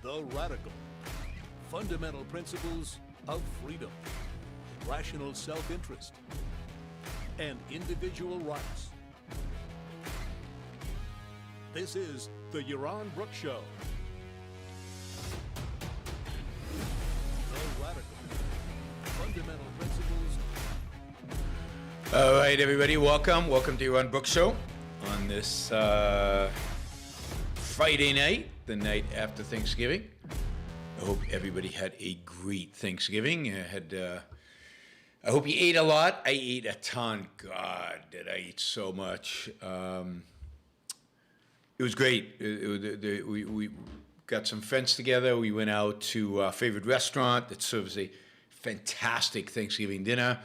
The Radical. Fundamental principles of freedom, rational self-interest, and individual rights. This is the Yaron Brook Show. The Radical. Fundamental principles. All right, everybody, welcome. Welcome to Yaron Brook Show on this Friday night, the night after Thanksgiving. I hope everybody had a great Thanksgiving. I hope you ate a lot. I ate a ton. God, did I eat so much. It was great. We got some friends together. We went out to our favorite restaurant that serves a fantastic Thanksgiving dinner.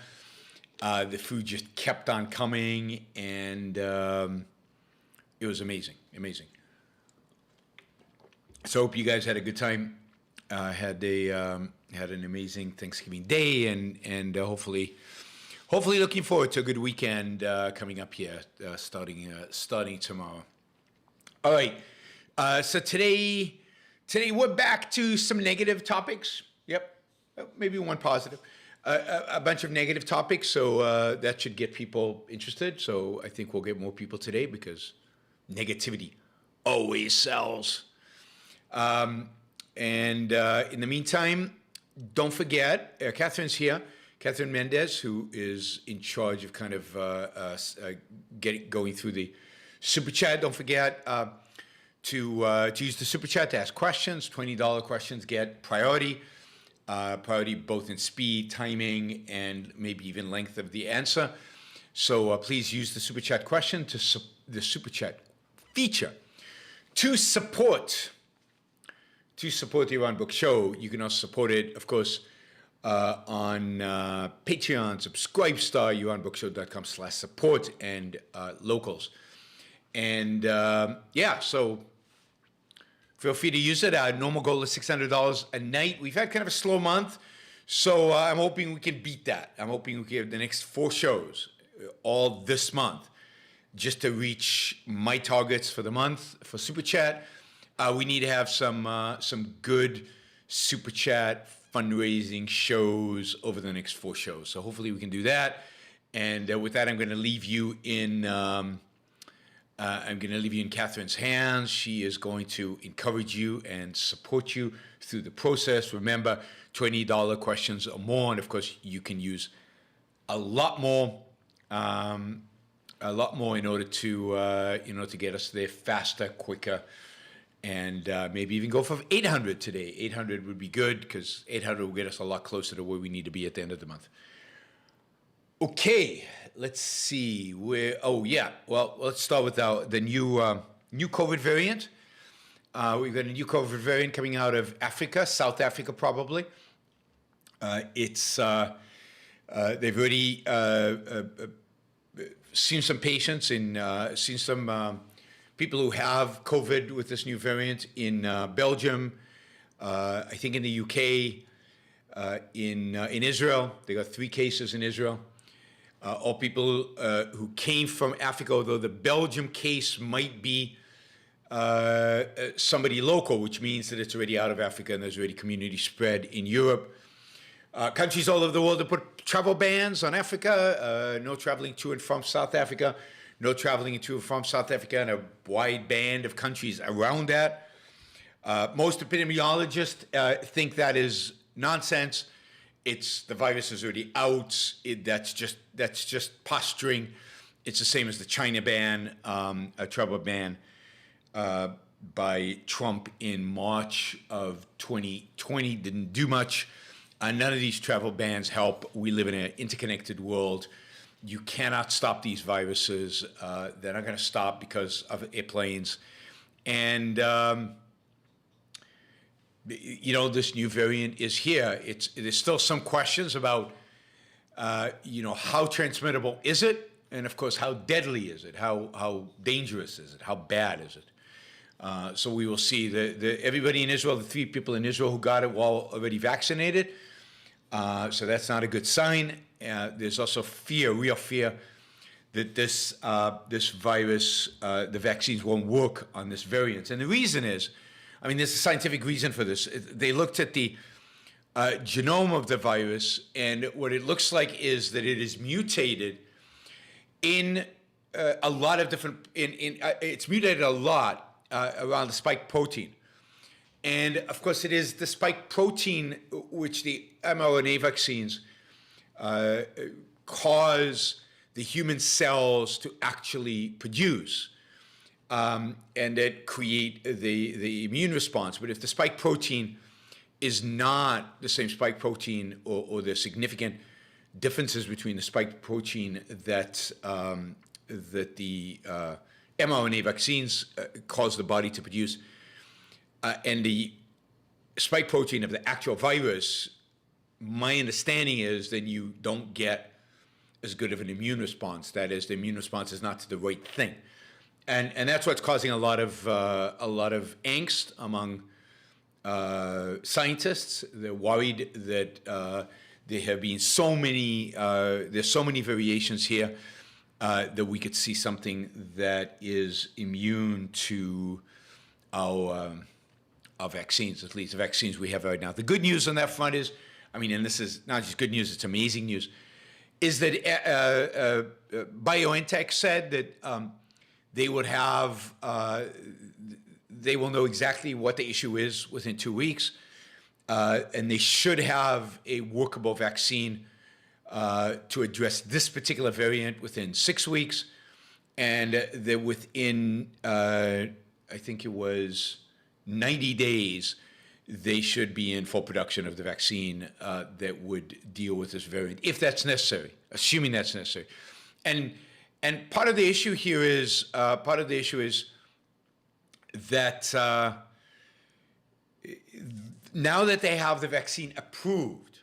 The food just kept on coming, and it was amazing. So I hope you guys had a good time. Had an amazing Thanksgiving day, and hopefully looking forward to a good weekend coming up here, starting tomorrow. All right. So today we're back to some negative topics. Yep, maybe one positive. A bunch of negative topics, so that should get people interested. So I think we'll get more people today because negativity always sells. And in the meantime, don't forget, Catherine's here. Catherine Mendez, who is in charge of kind of going through the Super Chat. Don't forget to use the Super Chat to ask questions. $20 questions get priority. Priority both in speed, timing, and maybe even length of the answer. So please use the Super Chat question the Super Chat feature to support the Yaron Brook Show. You can also support it, of course, on Patreon, Subscribestar, yaronbrookshow.com/support, and locals. And so feel free to use it. Our normal goal is $600 a night. We've had kind of a slow month, so I'm hoping we can beat that. I'm hoping we can have the next 4 shows all this month just to reach my targets for the month for Super Chat. We need to have some good Super Chat fundraising shows over the next 4 shows. So hopefully we can do that. And with that, I'm going to leave you in Catherine's hands. She is going to encourage you and support you through the process. Remember, $20 questions or more, and of course, you can use a lot more in order to get us there faster, quicker. And maybe even go for 800 today. 800 would be good because 800 will get us a lot closer to where we need to be at the end of the month. Okay, let's see where. Oh yeah, well let's start with the new COVID variant. We've got a new COVID variant coming out of Africa, South Africa probably. They've already seen some patients and seen some. People who have COVID with this new variant in Belgium, I think in the UK, in Israel. They got 3 cases in Israel. All people who came from Africa, although the Belgium case might be somebody local, which means that it's already out of Africa and there's already community spread in Europe. Countries all over the world have put travel bans on Africa, no traveling to and from South Africa. No traveling to and from South Africa, and a wide band of countries around that. Most epidemiologists think that is nonsense. The virus is already out. That's just posturing. It's the same as the China ban, a travel ban by Trump in March of 2020. Didn't do much. None of these travel bans help. We live in an interconnected world. You cannot stop these viruses. They're not going to stop because of airplanes. And, this new variant is here. There's still some questions about, how transmittable is it? And, of course, how deadly is it? How dangerous is it? How bad is it? So we will see. Everybody in Israel, the 3 people in Israel who got it were all already vaccinated. So that's not a good sign. There's also real fear, that this virus, the vaccines won't work on this variant. And the reason is, I mean, there's a scientific reason for this. They looked at the genome of the virus, and what it looks like is that it is mutated in a lot of different. It's mutated a lot around the spike protein, and of course, it is the spike protein which the mRNA vaccines cause the human cells to actually produce, and that create the immune response. But if the spike protein is not the same spike protein, or there's significant differences between the spike protein that the mRNA vaccines cause the body to produce and the spike protein of the actual virus, my understanding is that you don't get as good of an immune response. That is, the immune response is not to the right thing, and that's what's causing a lot of angst among scientists. They're worried that there have been so many there's so many variations here that we could see something that is immune to our vaccines, at least the vaccines we have right now. The good news on that front is, I mean, and this is not just good news, it's amazing news, is that BioNTech said that they would have, they will know exactly what the issue is within 2 weeks, and they should have a workable vaccine to address this particular variant within 6 weeks, and that within, I think it was 90 days, they should be in full production of the vaccine that would deal with this variant, if that's necessary, assuming that's necessary. And part of the issue here is that now that they have the vaccine approved,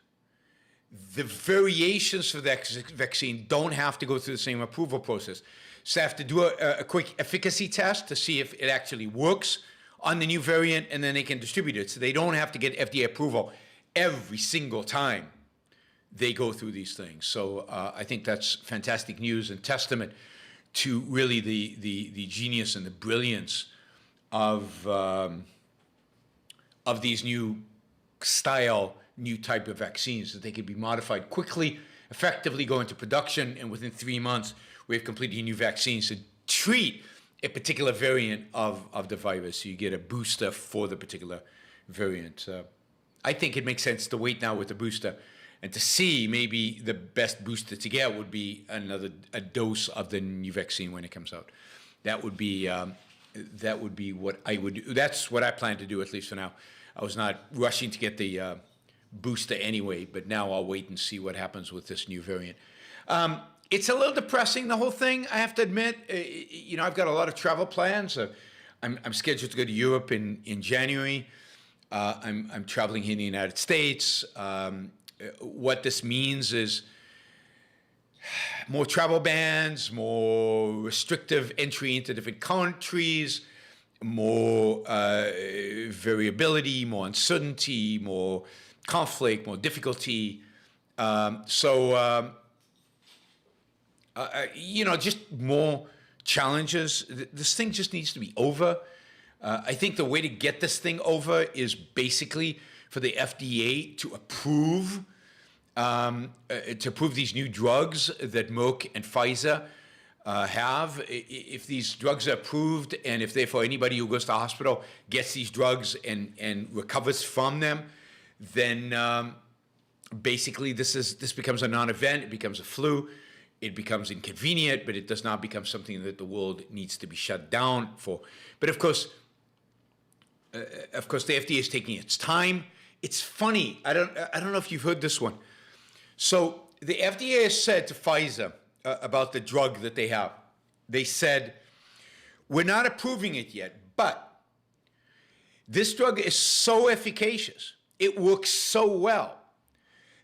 the variations for the vaccine don't have to go through the same approval process. So they have to do a quick efficacy test to see if it actually works on the new variant, and then they can distribute it. So they don't have to get FDA approval every single time they go through these things. So I think that's fantastic news and testament to really the genius and the brilliance of these new type of vaccines, that they can be modified quickly, effectively go into production, and within 3 months we have completely new vaccines to treat a particular variant of the virus. So you get a booster for the particular variant. I think it makes sense to wait now with the booster and to see maybe the best booster to get would be a dose of the new vaccine when it comes out. That would be what I would do. That's what I plan to do, at least for now. I was not rushing to get the booster anyway, but now I'll wait and see what happens with this new variant. It's a little depressing, the whole thing, I have to admit. I've got a lot of travel plans. I'm scheduled to go to Europe in January. I'm traveling here in the United States. What this means is more travel bans, more restrictive entry into different countries, more variability, more uncertainty, more conflict, more difficulty. Just more challenges. This thing just needs to be over. I think the way to get this thing over is basically for the FDA to approve these new drugs that Merck and Pfizer have. If these drugs are approved, and if therefore anybody who goes to the hospital gets these drugs and recovers from them, then basically this becomes a non-event. It becomes a flu. It becomes inconvenient, but it does not become something that the world needs to be shut down for. But of course, the FDA is taking its time. It's funny. I don't know if you've heard this one. So the FDA has said to Pfizer about the drug that they have. They said, we're not approving it yet, but this drug is so efficacious, it works so well,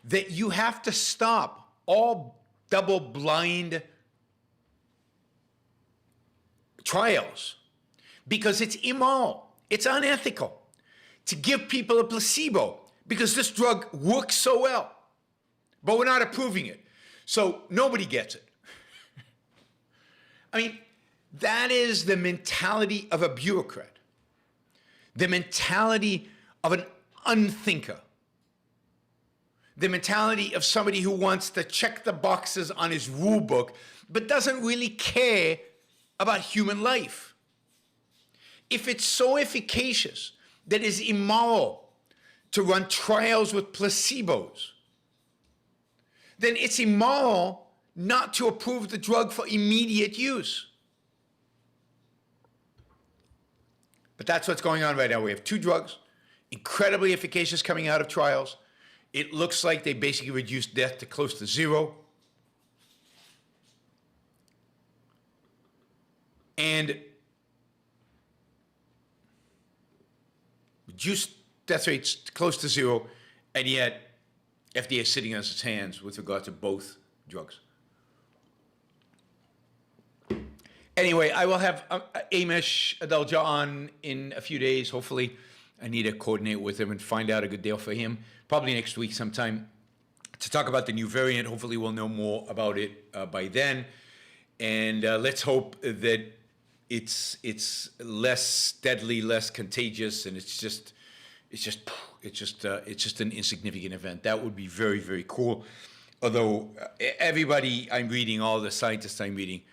that you have to stop all double-blind trials because it's immoral, it's unethical to give people a placebo because this drug works so well, but we're not approving it. So nobody gets it. I mean, that is the mentality of a bureaucrat. the mentality of an unthinker, the mentality of somebody who wants to check the boxes on his rule book, but doesn't really care about human life. If it's so efficacious that it's immoral to run trials with placebos, then it's immoral not to approve the drug for immediate use. But that's what's going on right now. We have two drugs, incredibly efficacious coming out of trials. It looks like they basically reduced death to close to zero. And reduced death rates to close to zero, and yet FDA is sitting on its hands with regard to both drugs. Anyway, I will have Amish Adalja on in a few days, hopefully. I need to coordinate with him and find out a good deal for him, probably next week sometime, to talk about the new variant. Hopefully we'll know more about it by then. And let's hope that it's less deadly, less contagious, and it's just an insignificant event. That would be very, very cool. Although everybody I'm reading, all the scientists I'm reading,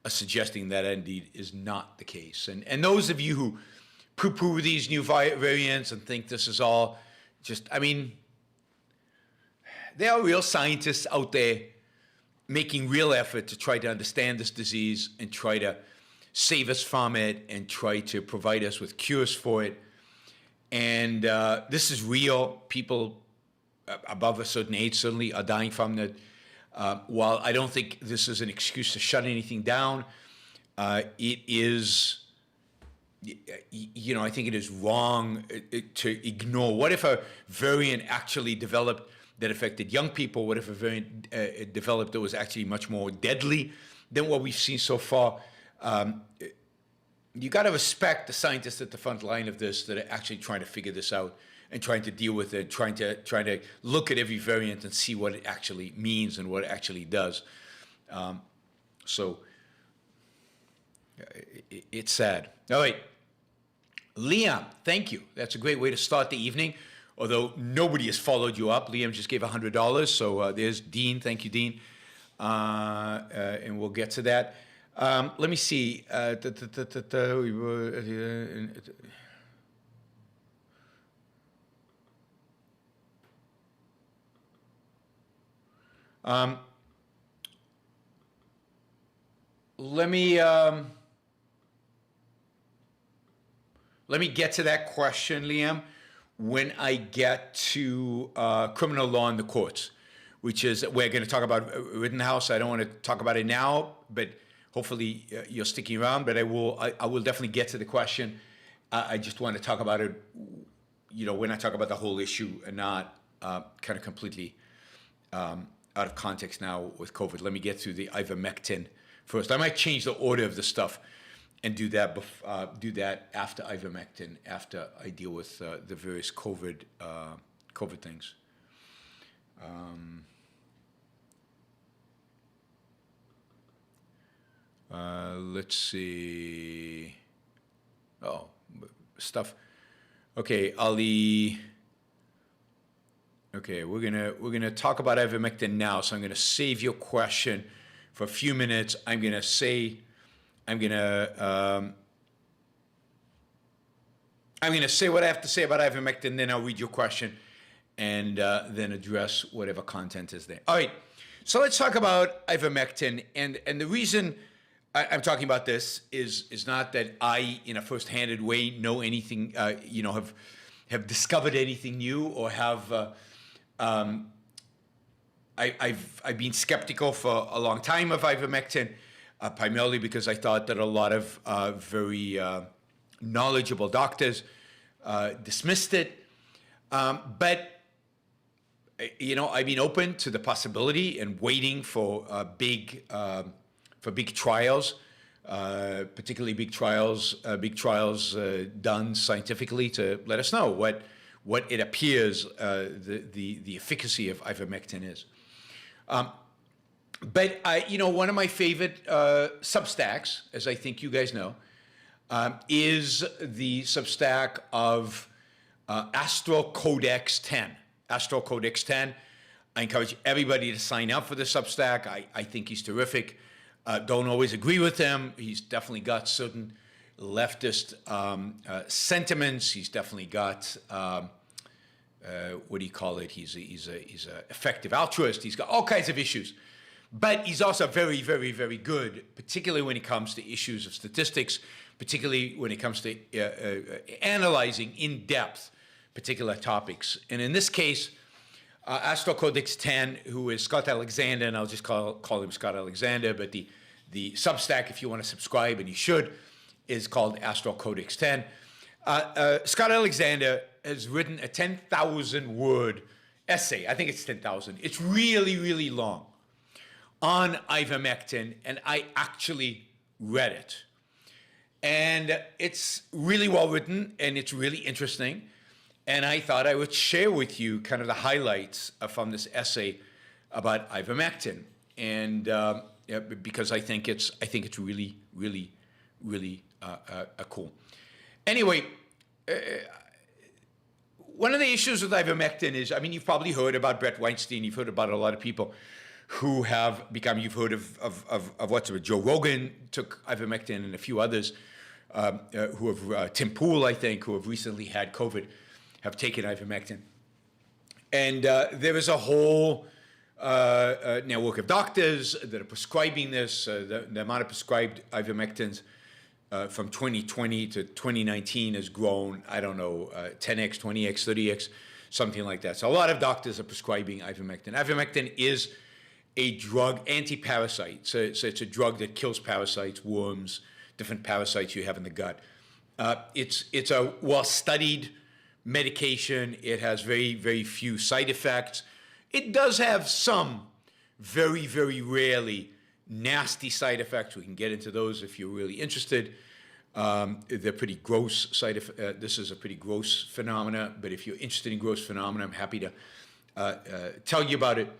are suggesting that indeed is not the case. And those of you who poo-poo these new variants and think this is all just, I mean, there are real scientists out there making real effort to try to understand this disease and try to save us from it and try to provide us with cures for it. And this is real. People above a certain age certainly are dying from it. While I don't think this is an excuse to shut anything down, it is, I think it is wrong to ignore. What if a variant actually developed that affected young people? What if a variant developed that was actually much more deadly than what we've seen so far? You got to respect the scientists at the front line of this that are actually trying to figure this out and trying to deal with it, trying to look at every variant and see what it actually means and what it actually does. So it's sad. All right, Liam, thank you. That's a great way to start the evening. Although nobody has followed you up, Liam just gave $100. So there's Dean. Thank you, Dean. And we'll get to that. Let me see. Let me get to that question, Liam, when I get to criminal law in the courts, which is we're going to talk about Rittenhouse. I don't want to talk about it now, but hopefully you're sticking around. But I will definitely get to the question. I just want to talk about it, when I talk about the whole issue and not kind of completely out of context now with COVID. Let me get through the Ivermectin first. I might change the order of the stuff and do that after Ivermectin, after I deal with the various COVID things. Let's see. Oh, stuff. Okay, Ali. Okay, we're gonna talk about Ivermectin now. So I'm gonna save your question for a few minutes. I'm gonna say what I have to say about Ivermectin. Then I'll read your question, and then address whatever content is there. All right. So let's talk about Ivermectin, and the reason I'm talking about this is not that I, in a first-handed way, know anything, have discovered anything new or have. I've been skeptical for a long time of Ivermectin, primarily because I thought that a lot of very knowledgeable doctors dismissed it. But I've been open to the possibility and waiting for big trials, particularly big trials done scientifically to let us know what it appears the efficacy of Ivermectin is. But one of my favorite Substacks, as I think you guys know, is the Substack of Astral Codex 10. Astral Codex 10. I encourage everybody to sign up for the Substack. I think he's terrific. Don't always agree with him. He's definitely got certain leftist sentiments. He's definitely got what do you call it? He's a effective altruist. He's got all kinds of issues, but he's also very, very, very good, particularly when it comes to issues of statistics, particularly when it comes to analyzing in depth particular topics. And in this case, Astral Codex 10, who is Scott Alexander, and I'll just call him Scott Alexander, but the Substack, if you want to subscribe, and you should, is called Astral Codex 10. Scott Alexander has written a 10,000-word essay. I think it's 10,000. It's really, really long on ivermectin, and I actually read it. And it's really well written, and it's really interesting. And I thought I would share with you kind of the highlights from this essay about ivermectin, and because I think it's really, really, really cool. Anyway, one of the issues with ivermectin is, I mean, you've probably heard about Brett Weinstein. You've heard about a lot of people who have become. You've heard of what's it? Joe Rogan took ivermectin, and a few others who have Tim Pool, I think, who have recently had COVID, have taken ivermectin. And there is a whole network of doctors that are prescribing this. The amount of prescribed ivermectins from 2020 to 2019 has grown, I don't know, 10x, 20x, 30x, something like that. So a lot of doctors are prescribing ivermectin. Ivermectin is a drug, anti-parasite. So it's a drug that kills parasites, worms, different parasites you have in the gut. It's a well-studied medication. It has very, very few side effects. It does have some very, very rarely nasty side effects. We can get into those if you're really interested. They're pretty gross side effects. This is a pretty gross phenomena, but if you're interested in gross phenomena, I'm happy to tell you about it.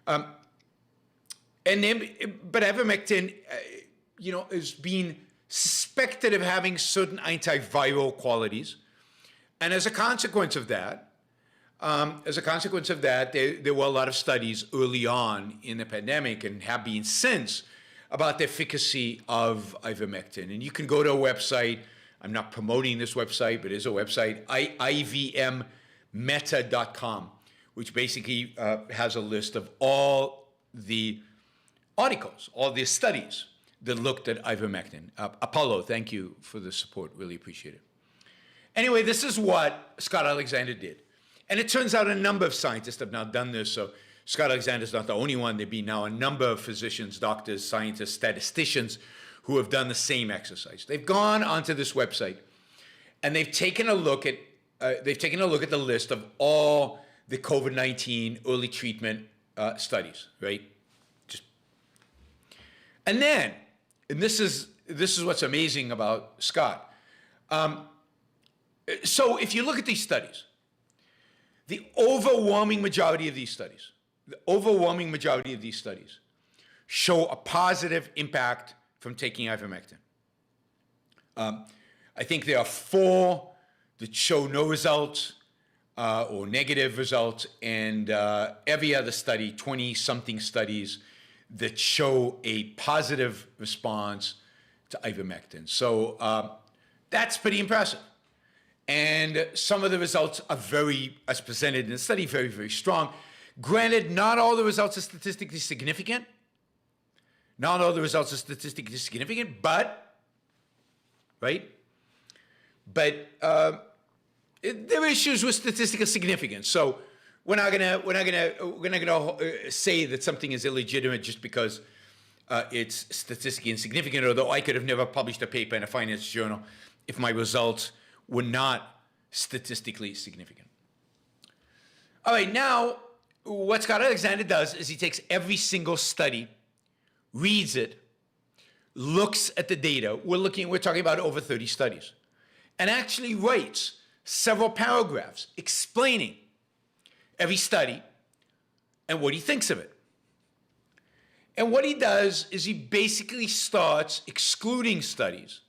But ivermectin, is being suspected of having certain antiviral qualities. And as a consequence of that, there were a lot of studies early on in the pandemic, and have been since, about the efficacy of ivermectin. And you can go to a website. I'm not promoting this website, but it is a website, ivmmeta.com, which basically has a list of all the articles, all the studies that looked at ivermectin. Apollo, thank you for the support. Really appreciate it. Anyway, this is what Scott Alexander did. And it turns out a number of scientists have now done this. So Scott Alexander is not the only one. There have been now a number of physicians, doctors, scientists, statisticians who have done the same exercise. They've gone onto this website and they've taken a look at the list of all the COVID-19 early treatment studies, right? And this is what's amazing about Scott. So if you look at these studies, the overwhelming majority of these studies show a positive impact from taking ivermectin. I think there are 4 that show no results or negative results, and every other study, 20-something studies, that show a positive response to ivermectin. So that's pretty impressive. And some of the results are as presented in the study, very, very strong. Granted, not all the results are statistically significant. But, right? But there are issues with statistical significance. So we're not gonna say that something is illegitimate just because it's statistically insignificant. Although I could have never published a paper in a finance journal if my results were not statistically significant. All right, now what Scott Alexander does is he takes every single study, reads it, looks at the data. We're talking about over 30 studies, and actually writes several paragraphs explaining every study and what he thinks of it. And what he does is he basically starts excluding studies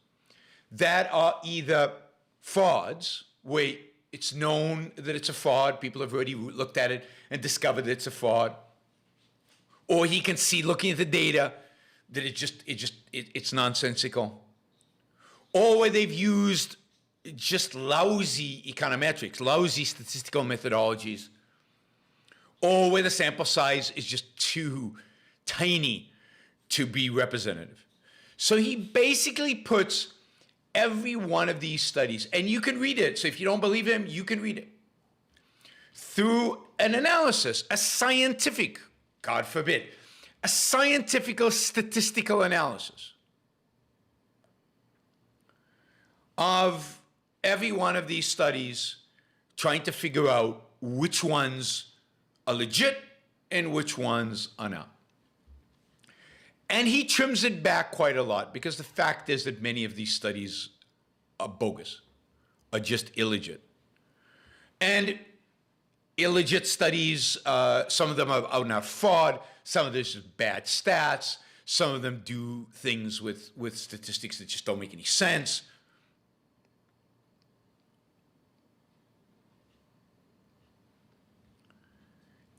that are either frauds, where it's known that it's a fraud, people have already looked at it and discovered that it's a fraud, or he can see, looking at the data, that it's nonsensical, or where they've used just lousy econometrics, lousy statistical methodologies, or where the sample size is just too tiny to be representative. So he basically puts every one of these studies, and you can read it, so if you don't believe him, you can read it, through an analysis, a scientific, God forbid, a scientific statistical analysis of every one of these studies, trying to figure out which ones are legit and which ones are not. And he trims it back quite a lot, because the fact is that many of these studies are bogus, are just illegit. And illegit studies, some of them are out and out fraud, some of this is bad stats, some of them do things with statistics that just don't make any sense.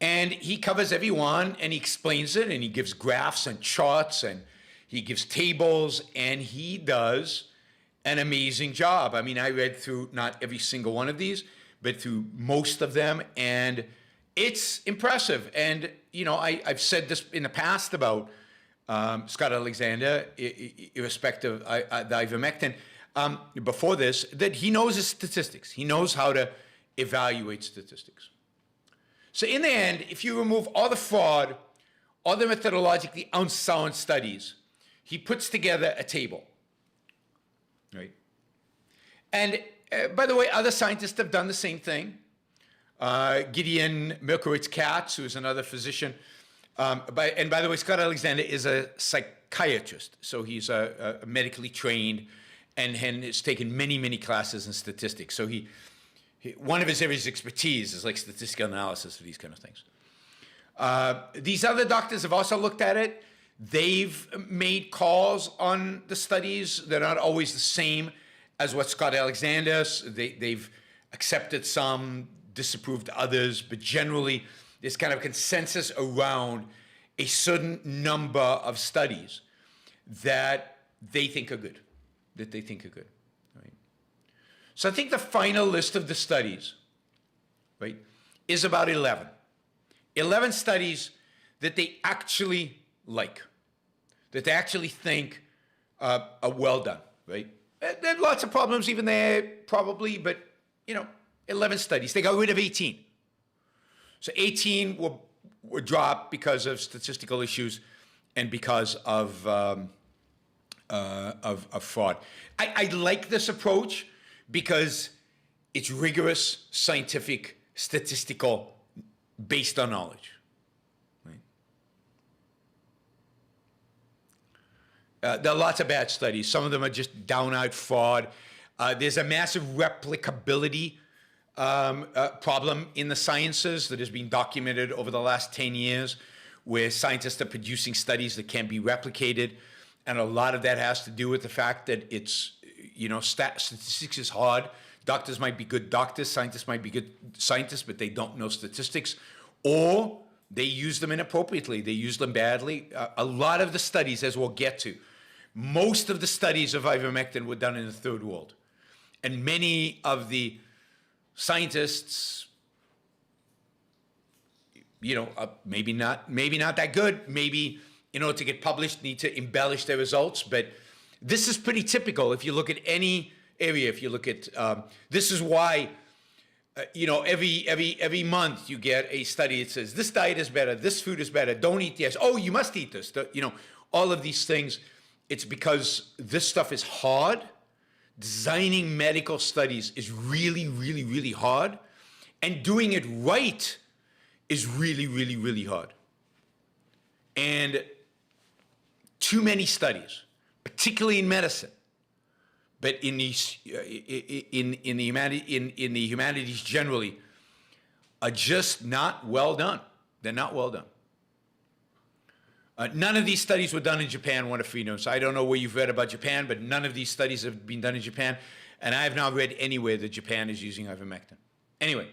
And he covers every one, and he explains it, and he gives graphs and charts, and he gives tables, and he does an amazing job. I mean, I read through not every single one of these, but through most of them, and it's impressive. And, you know, I've said this in the past about Scott Alexander, irrespective of the ivermectin, before this, that he knows his statistics. He knows how to evaluate statistics. So in the end, if you remove all the fraud, all the methodologically unsound studies, he puts together a table, right? And by the way, other scientists have done the same thing. Gideon Milkowitz-Katz, who is another physician, and by the way, Scott Alexander is a psychiatrist, so he's a medically trained and has taken many, many classes in statistics. So one of his areas of expertise is like statistical analysis of these kind of things. These other doctors have also looked at it. They've made calls on the studies. They're not always the same as what Scott Alexander. They've accepted some, disapproved others, but generally there's kind of consensus around a certain number of studies that they think are good, right? So I think the final list of the studies, right, is about 11. 11 studies that they actually like, that they actually think are well done, right? There are lots of problems even there, probably, but, you know, 11 studies. They got rid of 18. So 18 were dropped because of statistical issues and because of fraud. I like this approach because it's rigorous, scientific, statistical, based on knowledge. There are lots of bad studies. Some of them are just down-out fraud. There's a massive replicability problem in the sciences that has been documented over the last 10 years, where scientists are producing studies that can't be replicated. And a lot of that has to do with the fact that it's, you know, statistics is hard. Doctors might be good doctors, scientists might be good scientists, but they don't know statistics, or they use them inappropriately. They use them badly. A lot of the studies, as we'll get to, most of the studies of ivermectin were done in the third world. And many of the scientists, you know, maybe not that good, maybe in order to get published need to embellish their results, but this is pretty typical. If you look at any area, if you look at, this is why, you know, every month you get a study that says this diet is better, this food is better, don't eat this, oh, you must eat this, you know, all of these things. It's because this stuff is hard. Designing medical studies is really, really, really hard. And doing it right is really, really, really hard. And too many studies, particularly in medicine, but in these, in the humanities generally, are just not well done. They're not well done. None of these studies were done in Japan, one of freedom. So I don't know where you've read about Japan, but none of these studies have been done in Japan. And I have not read anywhere that Japan is using ivermectin. Anyway,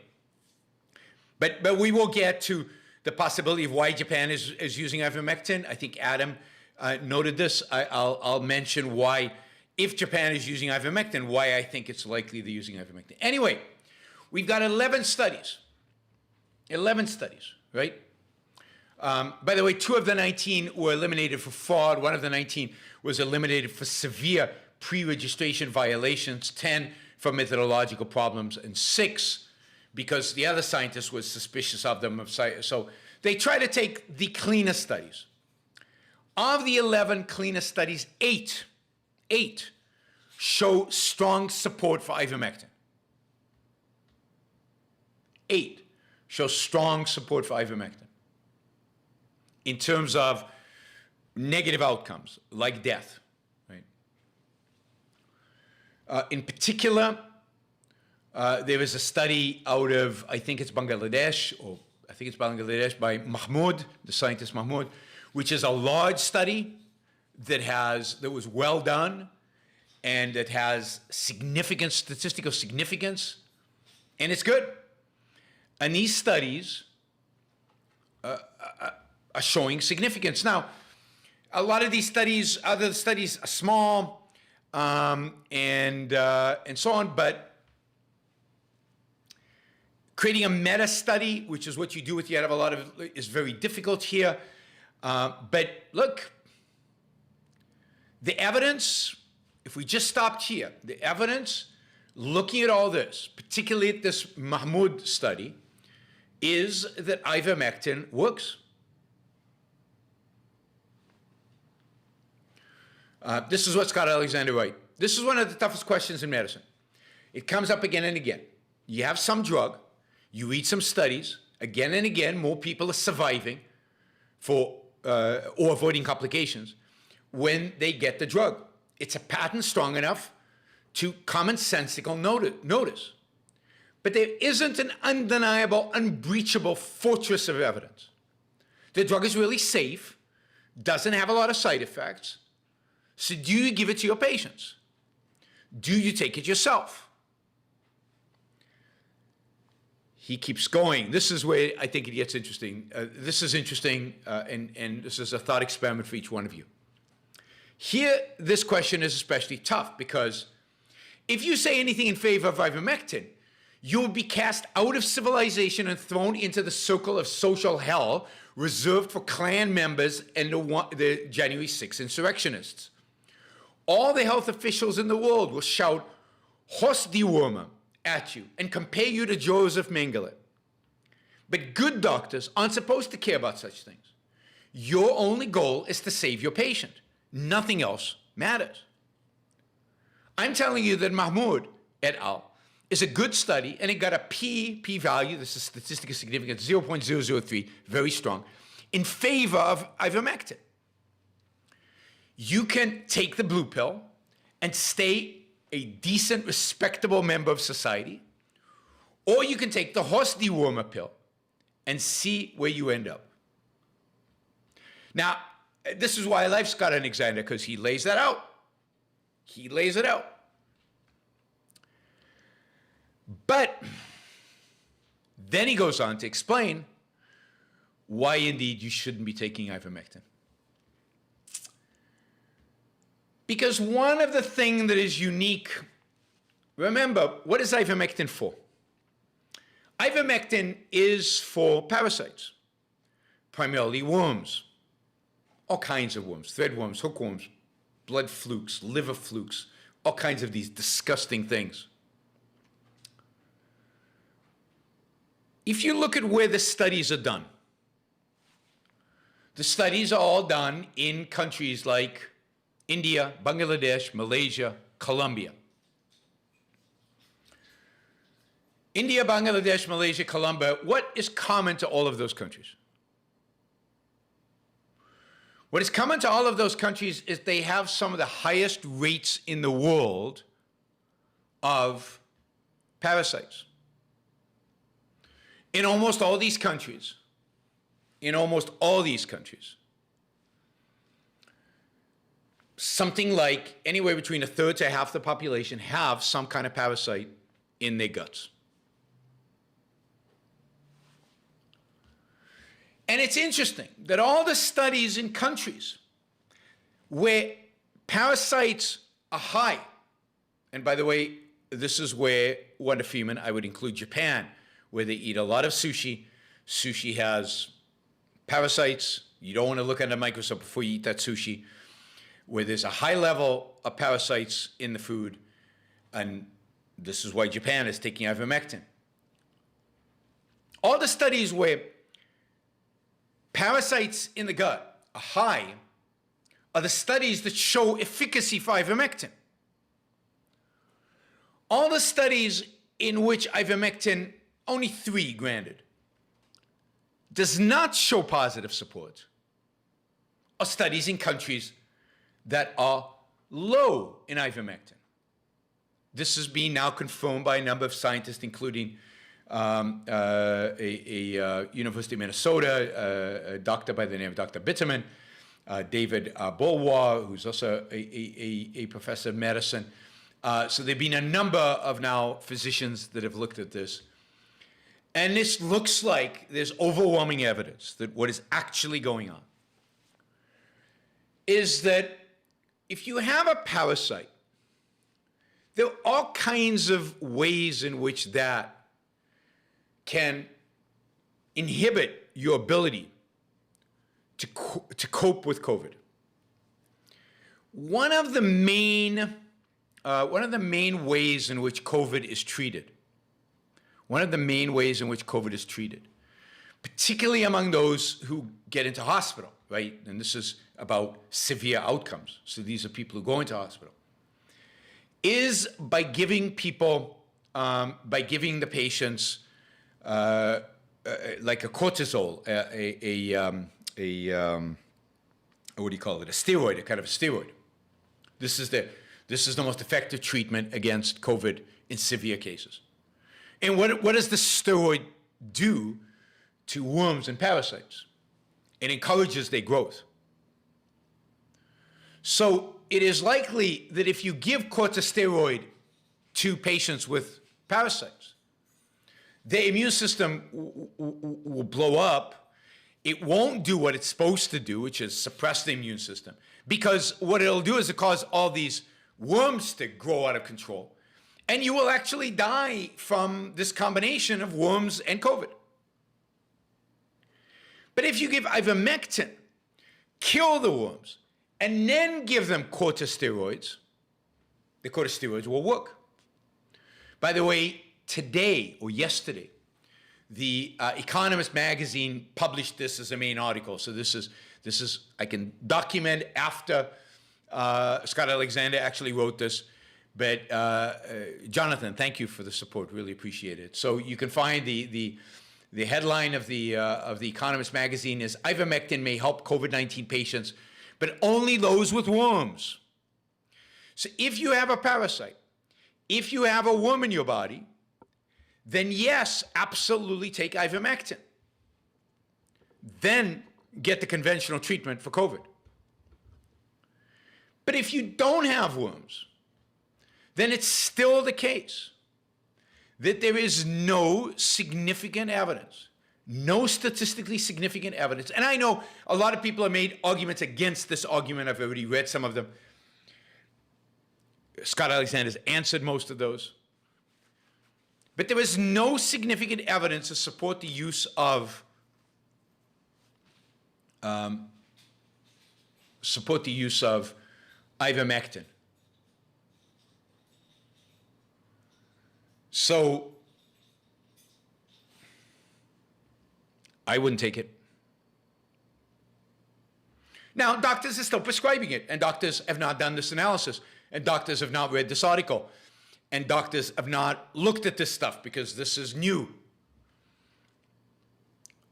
but we will get to the possibility of why Japan is using ivermectin. I think Adam noted this. I'll mention why, if Japan is using ivermectin, why I think it's likely they're using ivermectin. Anyway, we've got 11 studies. 11 studies, right? By the way, 2 of the 19 were eliminated for fraud. 1 of the 19 was eliminated for severe pre-registration violations, 10 for methodological problems, and 6 because the other scientist was suspicious of them. So they try to take the cleanest studies. Of the 11 cleanest studies, 8 show strong support for ivermectin. 8 show strong support for ivermectin in terms of negative outcomes, like death. Right? In particular, there was a study out of, I think it's Bangladesh, by Mahmoud, the scientist Mahmoud, which is a large study that was well done and that has significant statistical significance, and it's good. And these studies are showing significance. Now, a lot of these studies, other studies are small and so on, but creating a meta study, which is what you do with you have a lot of, is very difficult here. But look, the evidence, if we just stopped here, the evidence, looking at all this, particularly at this Mahmoud study, is that ivermectin works. This is what Scott Alexander writes. This is one of the toughest questions in medicine. It comes up again and again. You have some drug, you read some studies, again and again, more people are surviving or avoiding complications when they get the drug. It's a patent strong enough to commonsensical notice. But there isn't an undeniable, unbreachable fortress of evidence. The drug is really safe, doesn't have a lot of side effects. So do you give it to your patients? Do you take it yourself? He keeps going. This is where I think it gets interesting. This is interesting, and this is a thought experiment for each one of you. Here, this question is especially tough because if you say anything in favor of ivermectin, you will be cast out of civilization and thrown into the circle of social hell reserved for Klan members and the January 6th insurrectionists. All the health officials in the world will shout horse dewormer at you and compare you to Joseph Mengele. But good doctors aren't supposed to care about such things. Your only goal is to save your patient. Nothing else matters. I'm telling you that Mahmoud et al. Is a good study, and it got a p-value, this is statistical significance, 0.003, very strong, in favor of ivermectin. You can take the blue pill and stay a decent, respectable member of society, or you can take the horse dewormer pill and see where you end up. Now, this is why I like Scott Alexander, because he lays that out. He lays it out. But then he goes on to explain why indeed you shouldn't be taking ivermectin. Because one of the things that is unique, remember, what is ivermectin for? Ivermectin is for parasites, primarily worms, all kinds of worms, threadworms, hookworms, blood flukes, liver flukes, all kinds of these disgusting things. If you look at where the studies are done, the studies are all done in countries like India, Bangladesh, Malaysia, Colombia. India, Bangladesh, Malaysia, Colombia, what is common to all of those countries? What is common to all of those countries is they have some of the highest rates in the world of parasites. In almost all these countries, something like anywhere between a third to half the population have some kind of parasite in their guts. And it's interesting that all the studies in countries where parasites are high, and by the way, this is where Wonder Freeman, I would include Japan, where they eat a lot of sushi. Sushi has parasites. You don't want to look under a microscope before you eat that sushi, where there's a high level of parasites in the food. And this is why Japan is taking ivermectin. All the studies where parasites in the gut are high are the studies that show efficacy for ivermectin. All the studies in which ivermectin, only 3 granted, does not show positive support are studies in countries that are low in ivermectin. This is being now confirmed by a number of scientists, including University of Minnesota, a doctor by the name of Dr. Bitterman, David Bulwar, who's also a professor of medicine. So there have been a number of now physicians that have looked at this. And this looks like there's overwhelming evidence that what is actually going on is that if you have a parasite, there are all kinds of ways in which that can inhibit your ability to cope with COVID. One of the main ways in which COVID is treated, particularly among those who get into hospital, right? And this is about severe outcomes. So these are people who go into hospital, is by giving people, by giving the patients like a cortisol, what do you call it? A steroid, a kind of a steroid. This is the most effective treatment against COVID in severe cases. And what does the steroid do to worms and parasites? It encourages their growth. So it is likely that if you give corticosteroid to patients with parasites, their immune system will blow up. It won't do what it's supposed to do, which is suppress the immune system, because what it'll do is it cause all these worms to grow out of control. And you will actually die from this combination of worms and COVID. But if you give ivermectin, kill the worms, and then give them corticosteroids, the corticosteroids will work. By the way, today or yesterday, the Economist magazine published this as a main article. So this is I can document after Scott Alexander actually wrote this. But Jonathan, thank you for the support. Really appreciate it. So you can find the headline of the Economist magazine is "Ivermectin may help COVID-19 patients, but only those with worms." So if you have a parasite, if you have a worm in your body, then yes, absolutely take ivermectin. Then get the conventional treatment for COVID. But if you don't have worms, then it's still the case that there is no significant evidence, no statistically significant evidence. And I know a lot of people have made arguments against this argument. I've already read some of them. Scott Alexander's answered most of those. But there is no significant evidence to support the use of ivermectin. So I wouldn't take it. Now, doctors are still prescribing it, and doctors have not done this analysis, and doctors have not read this article, and doctors have not looked at this stuff because this is new.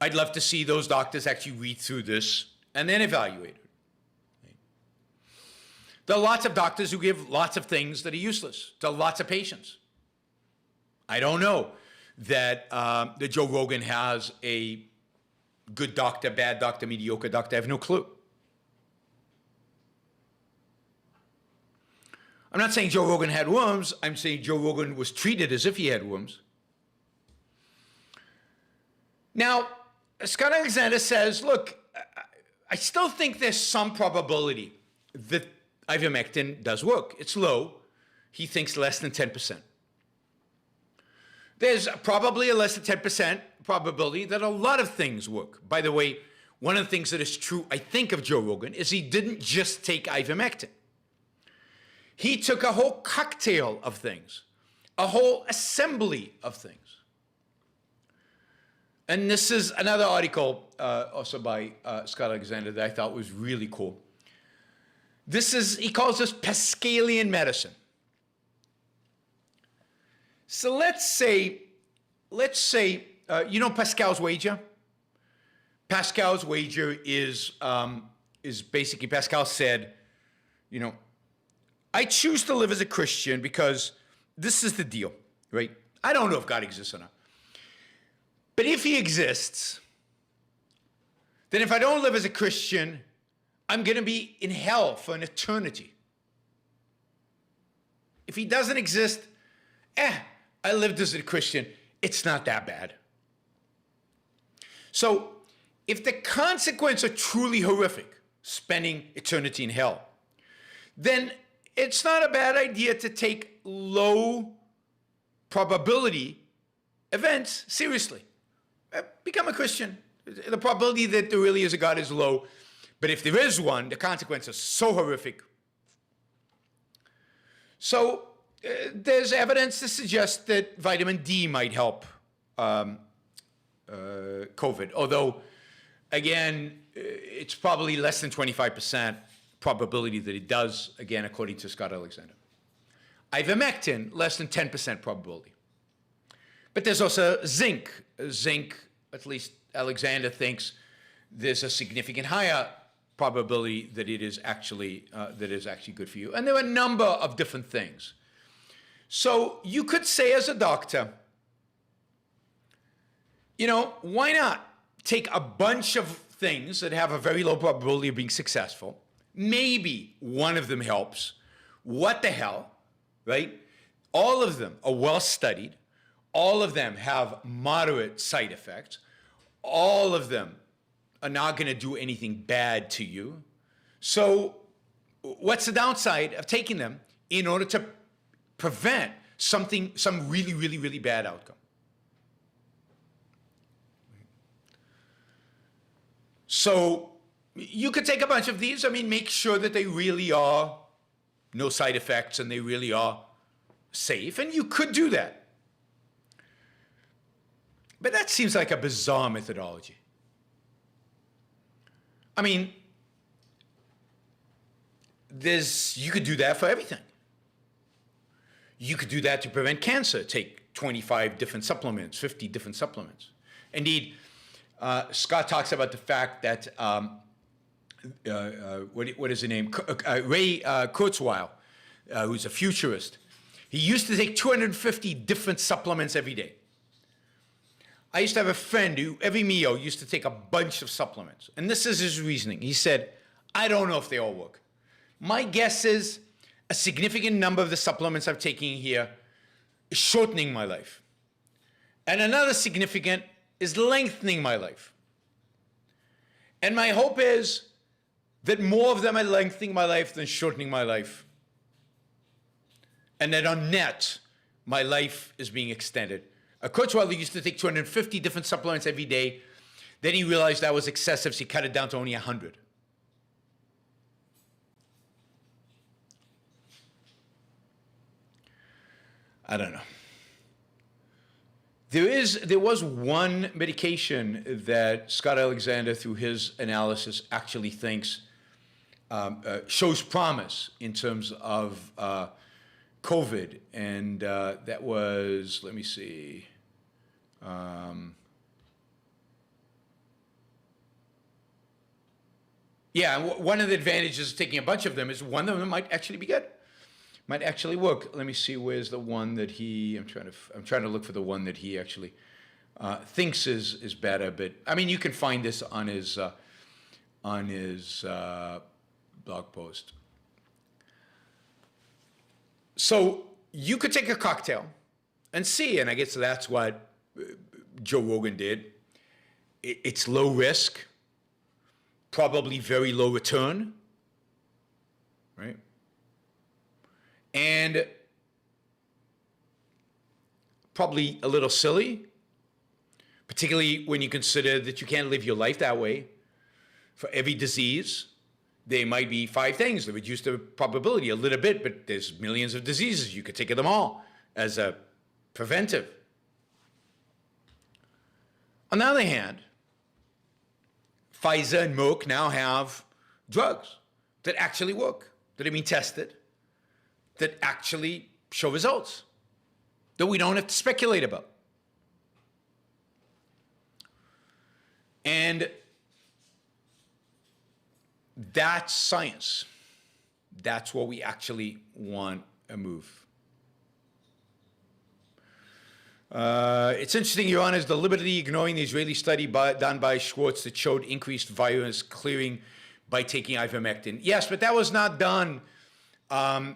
I'd love to see those doctors actually read through this and then evaluate it. There are lots of doctors who give lots of things that are useless to lots of patients. I don't know that Joe Rogan has a good doctor, bad doctor, mediocre doctor. I have no clue. I'm not saying Joe Rogan had worms. I'm saying Joe Rogan was treated as if he had worms. Now, Scott Alexander says, look, I still think there's some probability that ivermectin does work. It's low. He thinks less than 10%. There's probably a less than 10% probability that a lot of things work. By the way, one of the things that is true, I think, of Joe Rogan is he didn't just take ivermectin. He took a whole cocktail of things, a whole assembly of things. And this is another article also by Scott Alexander that I thought was really cool. He calls this Pascalian medicine. So let's say, you know Pascal's wager? Pascal's wager is basically, Pascal said, you know, I choose to live as a Christian because this is the deal, right? I don't know if God exists or not. But if he exists, then if I don't live as a Christian, I'm going to be in hell for an eternity. If he doesn't exist, I lived as a Christian. It's not that bad. So if the consequences are truly horrific, spending eternity in hell, then it's not a bad idea to take low probability events seriously. Become a Christian. The probability that there really is a God is low. But if there is one, the consequences are so horrific. So there's evidence to suggest that vitamin D might help COVID. Although, again, it's probably less than 25% probability that it does, again, according to Scott Alexander. Ivermectin, less than 10% probability. But there's also zinc. Zinc, at least Alexander thinks, there's a significant higher probability that it is actually good for you. And there are a number of different things. So you could say as a doctor, you know, why not take a bunch of things that have a very low probability of being successful? Maybe one of them helps. What the hell, right? All of them are well studied. All of them have moderate side effects. All of them are not going to do anything bad to you. So what's the downside of taking them in order to prevent some really, really, really bad outcome? So you could take a bunch of these. I mean, make sure that they really are no side effects and they really are safe. And you could do that. But that seems like a bizarre methodology. I mean, you could do that for everything. You could do that to prevent cancer. Take 25 different supplements, 50 different supplements. Indeed, Scott talks about the fact that, what is his name? Ray Kurzweil, who's a futurist. He used to take 250 different supplements every day. I used to have a friend who every meal used to take a bunch of supplements. And this is his reasoning. He said, I don't know if they all work. My guess is a significant number of the supplements I'm taking here is shortening my life. And another significant is lengthening my life. And my hope is that more of them are lengthening my life than shortening my life. And that on net, my life is being extended. Kurzweil used to take 250 different supplements every day. Then he realized that was excessive, so he cut it down to only 100. I don't know. There was one medication that Scott Alexander, through his analysis, actually thinks shows promise in terms of COVID, and that was, let me see. Yeah, one of the advantages of taking a bunch of them is one of them might actually be good, might actually work. Let me see, where's the one that I'm trying to look for the one that he actually thinks is better. But I mean, you can find this on his blog post. So you could take a cocktail and see, and I guess that's what Joe Rogan did. It's low risk, probably very low return, right? And probably a little silly, particularly when you consider that you can't live your life that way. For every disease, there might be 5 things that reduce the probability a little bit, but there's millions of diseases. You could take them all as a preventive. On the other hand, Pfizer and Merck now have drugs that actually work, that have been tested, that actually show results, that we don't have to speculate about. And that's science. That's what we actually want to move. It's interesting, Yaron is deliberately ignoring the Israeli study done by Schwartz that showed increased virus clearing by taking ivermectin. Yes, but that was not done on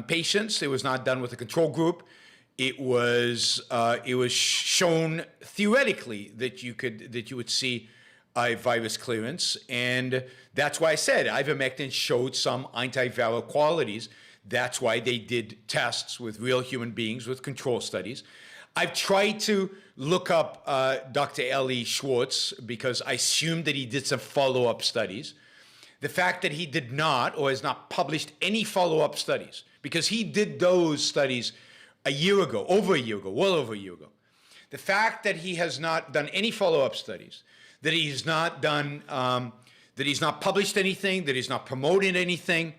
patients. It was not done with a control group. It was shown theoretically that you would see a virus clearance, and that's why I said ivermectin showed some antiviral qualities. That's why they did tests with real human beings with control studies. I've tried to look up Dr. Eli Schwartz because I assumed that he did some follow-up studies. The fact that he did not or has not published any follow-up studies, because he did those studies a year ago, over a year ago, well over a year ago. The fact that he has not done any follow-up studies, that he's not done, that he's not published anything, that he's not promoted anything,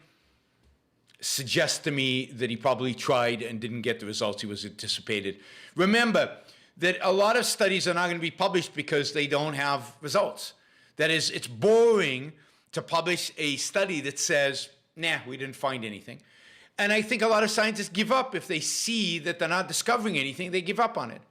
suggests to me that he probably tried and didn't get the results he was anticipated. Remember that a lot of studies are not going to be published because they don't have results. That is, it's boring to publish a study that says, nah, we didn't find anything. And I think a lot of scientists give up if they see that they're not discovering anything, they give up on it.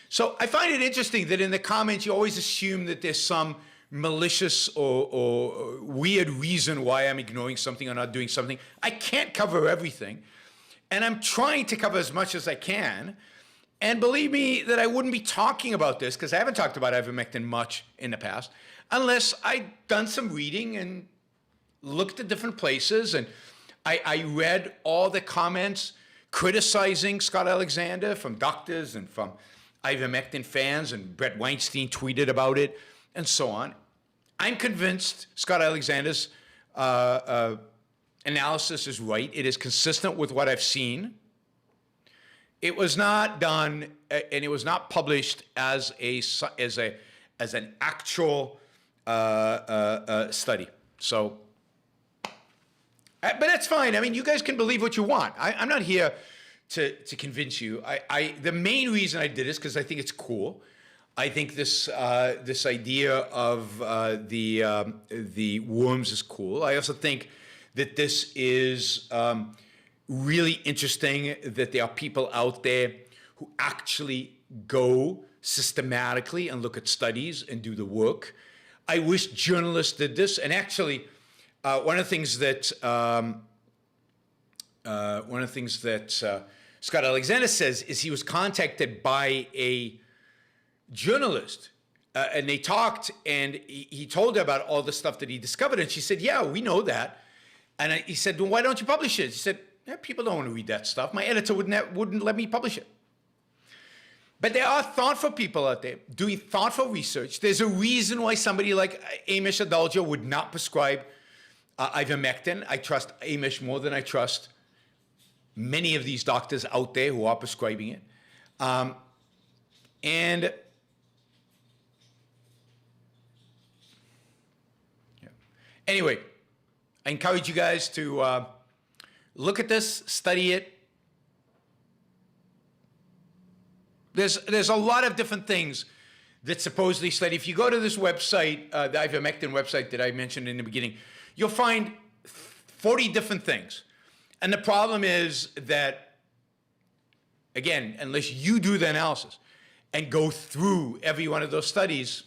So I find it interesting that in the comments you always assume that there's some malicious or weird reason why I'm ignoring something or not doing something. I can't cover everything, and I'm trying to cover as much as I can. And believe me that I wouldn't be talking about this, because I haven't talked about ivermectin much in the past, unless I'd done some reading and looked at different places, and I read all the comments criticizing Scott Alexander from doctors and from ivermectin fans, and Brett Weinstein tweeted about it, and so on. I'm convinced Scott Alexander's analysis is right. It is consistent with what I've seen. It was not done, and it was not published as an actual study. So, but that's fine. I mean, you guys can believe what you want. I'm not here to convince you. The main reason I did this because I think it's cool. I think this idea of the worms is cool. I also think that this is really interesting that there are people out there who actually go systematically and look at studies and do the work. I wish journalists did this. And actually, one of the things that Scott Alexander says is he was contacted by a journalist, and they talked, and he told her about all the stuff that he discovered, and she said, yeah, we know that. And he said, well, why don't you publish it? She said, yeah, people don't want to read that stuff. My editor wouldn't let me publish it. But there are thoughtful people out there doing thoughtful research. There's a reason why somebody like Amish Adalja would not prescribe ivermectin. I trust Amish more than I trust many of these doctors out there who are prescribing it. And anyway, I encourage you guys to look at this, study it. There's a lot of different things that supposedly study. If you go to this website, the ivermectin website that I mentioned in the beginning, you'll find 40 different things. And the problem is that, again, unless you do the analysis and go through every one of those studies,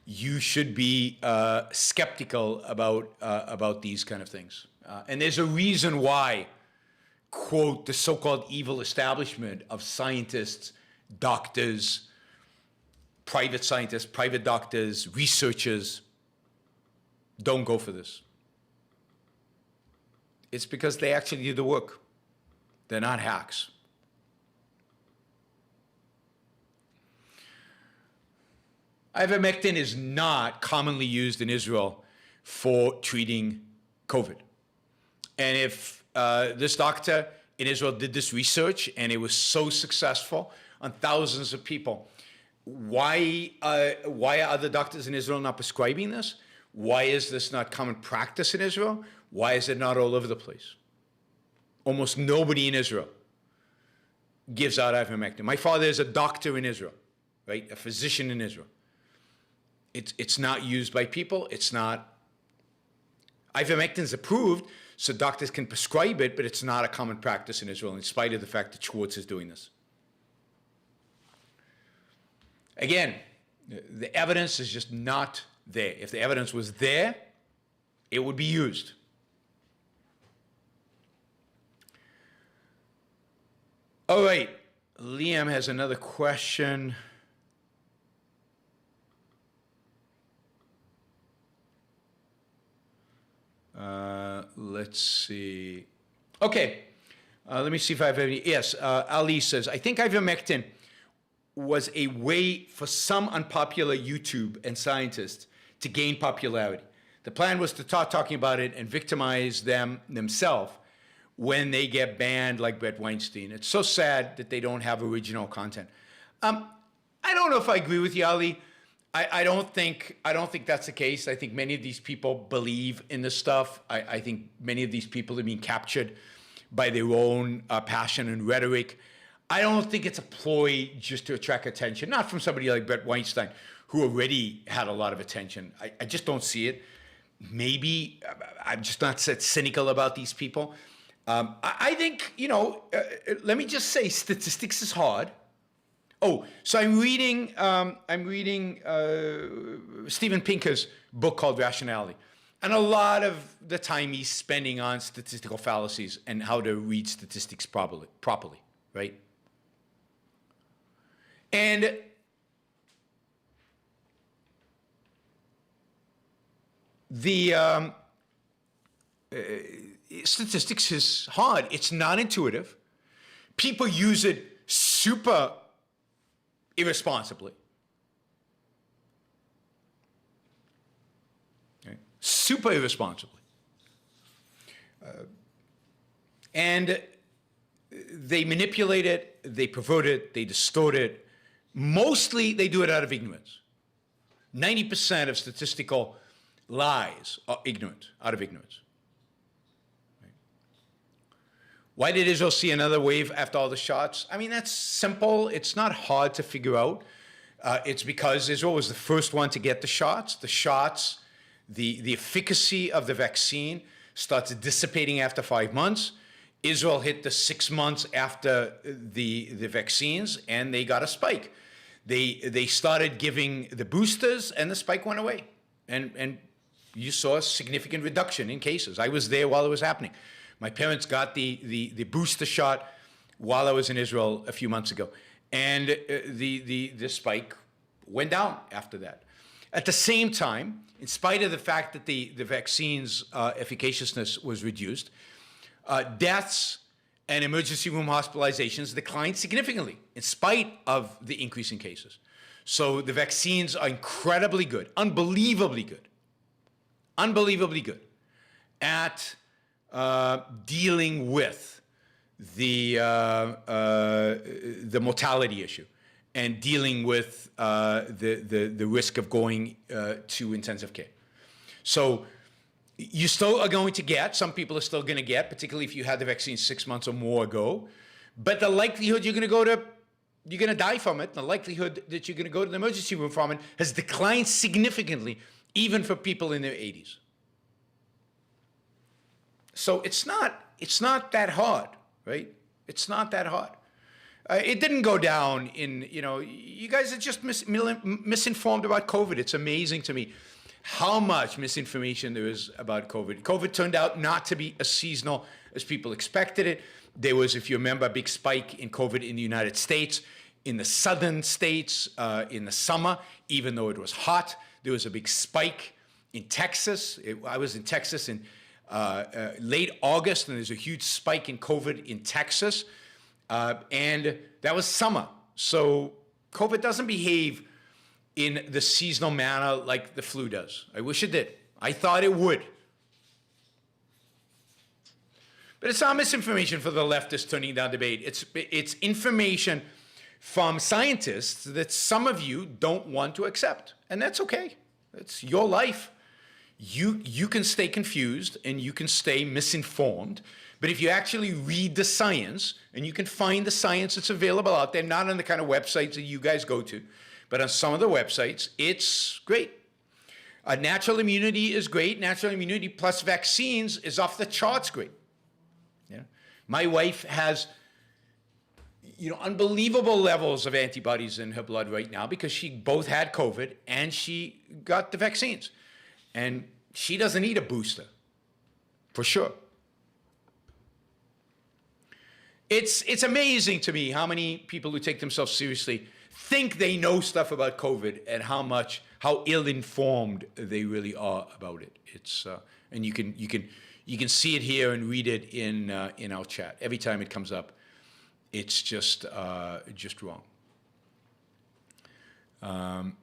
you should be skeptical about these kind of things. And there's a reason why, quote, the so-called evil establishment of scientists, doctors, private scientists, private doctors, researchers don't go for this. It's because they actually do the work. They're not hacks. Ivermectin is not commonly used in Israel for treating COVID. And if this doctor in Israel did this research and it was so successful on thousands of people, why are other doctors in Israel not prescribing this? Why is this not common practice in Israel? Why is it not all over the place? Almost nobody in Israel gives out ivermectin. My father is a doctor in Israel, right? A physician in Israel. It's not used by people. It's not. Ivermectin is approved so doctors can prescribe it, but it's not a common practice in Israel, in spite of the fact that Schwartz is doing this. Again, the evidence is just not there. If the evidence was there, it would be used. All right, Liam has another question. Let's see. Okay, let me see if I have any. Yes, Ali says, I think ivermectin was a way for some unpopular YouTube and scientists to gain popularity. The plan was to start talking about it and victimize themselves when they get banned like Brett Weinstein. It's so sad that they don't have original content. I don't know if I agree with you, Ali. I don't think that's the case. I think many of these people believe in this stuff. I think many of these people are being captured by their own passion and rhetoric. I don't think it's a ploy just to attract attention, not from somebody like Brett Weinstein, who already had a lot of attention. I just don't see it. Maybe I'm just not so cynical about these people. I think, let me just say, statistics is hard. Oh, so I'm reading Steven Pinker's book called Rationality. And a lot of the time he's spending on statistical fallacies and how to read statistics properly, right? And the statistics is hard. It's not intuitive. People use it super irresponsibly. Okay? Super irresponsibly. And they manipulate it, they pervert it, they distort it. Mostly they do it out of ignorance. 90% of statistical lies are ignorant, out of ignorance. Why did Israel see another wave after all the shots? I mean, that's simple. It's not hard to figure out. It's because Israel was the first one to get the shots. The shots, the efficacy of the vaccine starts dissipating after 5 months. Israel hit the 6 months after the vaccines, and they got a spike. They started giving the boosters, and the spike went away. And you saw a significant reduction in cases. I was there while it was happening. My parents got the booster shot while I was in Israel a few months ago. And the spike went down after that. At the same time, in spite of the fact that the vaccine's efficaciousness was reduced, deaths and emergency room hospitalizations declined significantly in spite of the increase in cases. So the vaccines are incredibly good, unbelievably good at dealing with the mortality issue and dealing with the risk of going to intensive care. So you still are going to get, some people are still going to get, particularly if you had the vaccine 6 months or more ago, but the likelihood you're going to die from it, the likelihood that you're going to go to the emergency room from it has declined significantly, even for people in their 80s. So it's not that hard, right? It's not that hard. It didn't go down in, you guys are just misinformed about COVID. It's amazing to me how much misinformation there is about COVID. COVID turned out not to be as seasonal as people expected it. There was, if you remember, a big spike in COVID in the United States, in the southern states in the summer, even though it was hot. There was a big spike in Texas. I was in Texas in late August, and there's a huge spike in COVID in Texas. And that was summer. So COVID doesn't behave in the seasonal manner like the flu does. I wish it did. I thought it would. But it's not misinformation for the leftists turning down debate. It's information from scientists that some of you don't want to accept. And that's okay. It's your life. You can stay confused and you can stay misinformed. But if you actually read the science, and you can find the science that's available out there, not on the kind of websites that you guys go to, but on some of the websites, it's great. Natural immunity is great. Natural immunity plus vaccines is off the charts great. My wife has unbelievable levels of antibodies in her blood right now because she both had COVID and she got the vaccines. And she doesn't need a booster, for sure. It's amazing to me how many people who take themselves seriously think they know stuff about COVID and how ill-informed they really are about it. It's and you can see it here and read it in our chat every time it comes up. It's just wrong. And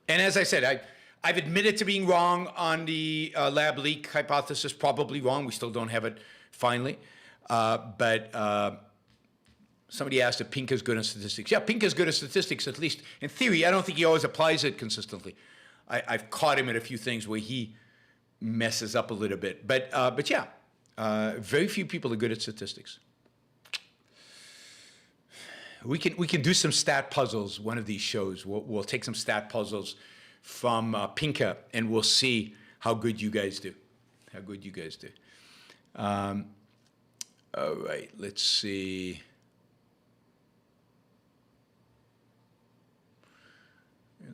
as I said, I've admitted to being wrong on the lab leak hypothesis, probably wrong. We still don't have it finally. But somebody asked if Pink is good in statistics. Yeah, Pink is good at statistics, at least in theory. I don't think he always applies it consistently. I've caught him at a few things where he messes up a little bit. But yeah, very few people are good at statistics. We can do some stat puzzles one of these shows. We'll take some stat puzzles from Pinka, and we'll see how good you guys do. How good you guys do. All right, let's see.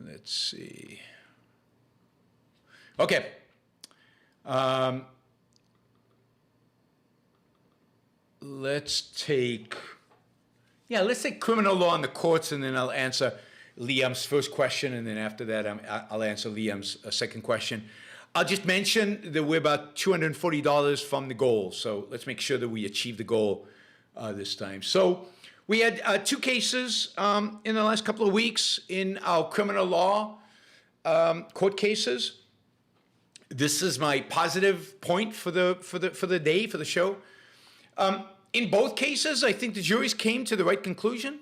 Let's see. Okay. Let's take criminal law in the courts, and then I'll answer Liam's first question, and then after that, I'll answer Liam's second question. I'll just mention that we're about $240 from the goal, so let's make sure that we achieve the goal this time. So we had two cases in the last couple of weeks in our criminal law court cases. This is my positive point for the day, for the show. In both cases, I think the juries came to the right conclusion.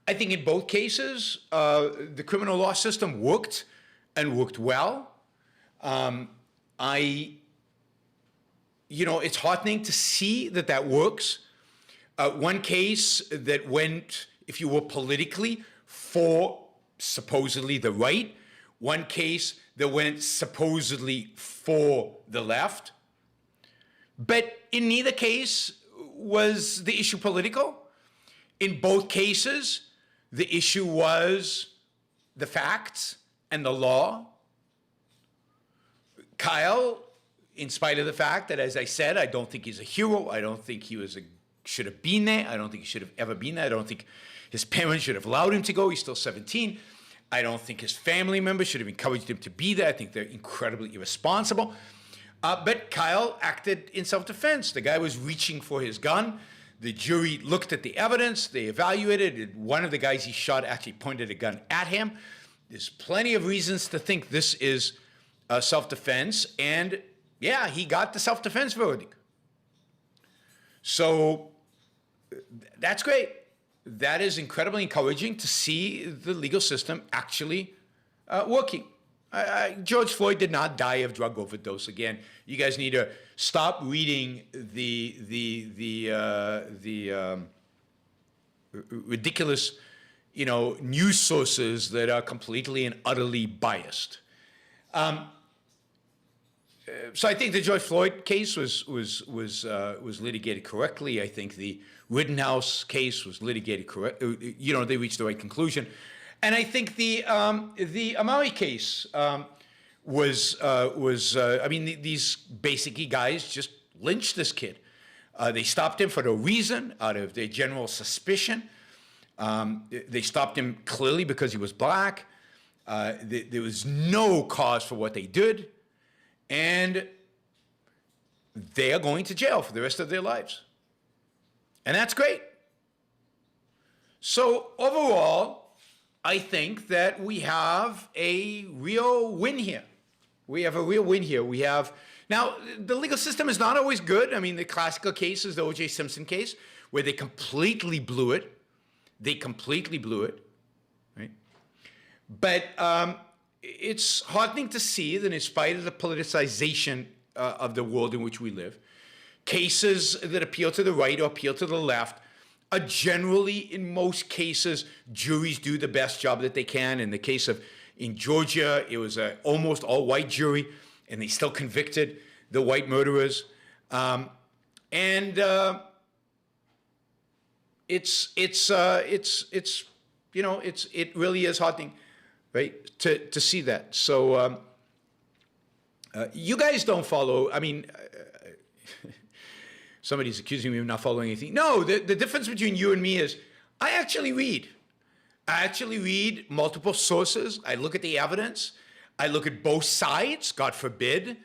I think in both cases, the criminal law system worked and worked well. It's heartening to see that works. One case that went, if you will, politically for supposedly the right. One case that went supposedly for the left. But in neither case was the issue political. In both cases, the issue was the facts and the law. Kyle, in spite of the fact that, as I said, I don't think he's a hero. I don't think he should have been there. I don't think he should have ever been there. I don't think his parents should have allowed him to go. He's still 17. I don't think his family members should have encouraged him to be there. I think they're incredibly irresponsible. But Kyle acted in self-defense. The guy was reaching for his gun. The jury looked at the evidence. They evaluated it. One of the guys he shot actually pointed a gun at him. There's plenty of reasons to think this is self-defense. And yeah, he got the self-defense verdict. So that's great. That is incredibly encouraging to see the legal system actually working. George Floyd did not die of drug overdose. Again, you guys need to stop reading the ridiculous, news sources that are completely and utterly biased. So I think the George Floyd case was litigated correctly. I think the Rittenhouse case was litigated correct. They reached the right conclusion, and I think the Amari case was. I mean, these basically guys just lynched this kid. They stopped him for no reason, out of their general suspicion. They stopped him clearly because he was black. There was no cause for what they did. And they are going to jail for the rest of their lives. And that's great. So overall, I think that we have a real win here. We have a real win here. We have, now, the legal system is not always good. I mean, the classical case is the O.J. Simpson case, where they completely blew it. They completely blew it, right? But it's heartening to see that in spite of the politicization of the world in which we live, cases that appeal to the right or appeal to the left are generally, in most cases, juries do the best job that they can. In the case of, in Georgia, it was an almost all-white jury, and they still convicted the white murderers. It really is heartening, right, to see that. So you guys don't follow. I mean, somebody's accusing me of not following anything. No, the difference between you and me is I actually read. I actually read multiple sources. I look at the evidence. I look at both sides, God forbid.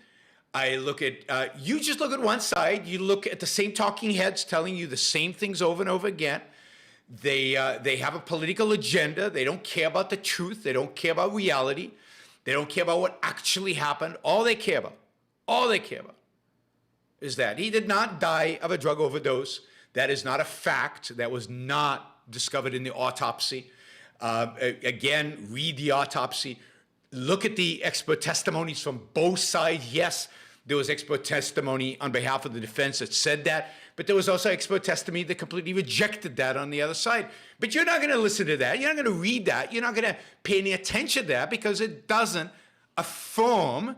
I look at, you just look at one side. You look at the same talking heads telling you the same things over and over again. They have a political agenda. They don't care about the truth. They don't care about reality. They don't care about what actually happened. All they care about is that he did not die of a drug overdose. That is not a fact. That was not discovered in the autopsy. Again, read the autopsy. Look at the expert testimonies from both sides. Yes, there was expert testimony on behalf of the defense that said that, but there was also expert testimony that completely rejected that on the other side. But you're not going to listen to that. You're not going to read that. You're not going to pay any attention to that because it doesn't affirm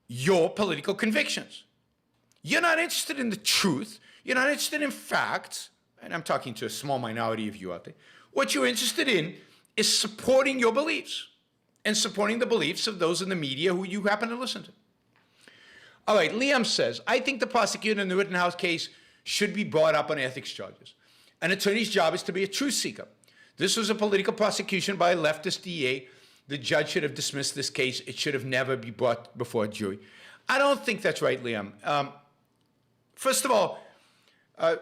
your political convictions. You're not interested in the truth. You're not interested in facts. And I'm talking to a small minority of you out there. What you're interested in is supporting your beliefs and supporting the beliefs of those in the media who you happen to listen to. All right, Liam says, I think the prosecutor in the Rittenhouse case should be brought up on ethics charges. An attorney's job is to be a truth seeker. This was a political prosecution by a leftist DA. The judge should have dismissed this case. It should have never been brought before a jury. I don't think that's right, Liam. First of all, there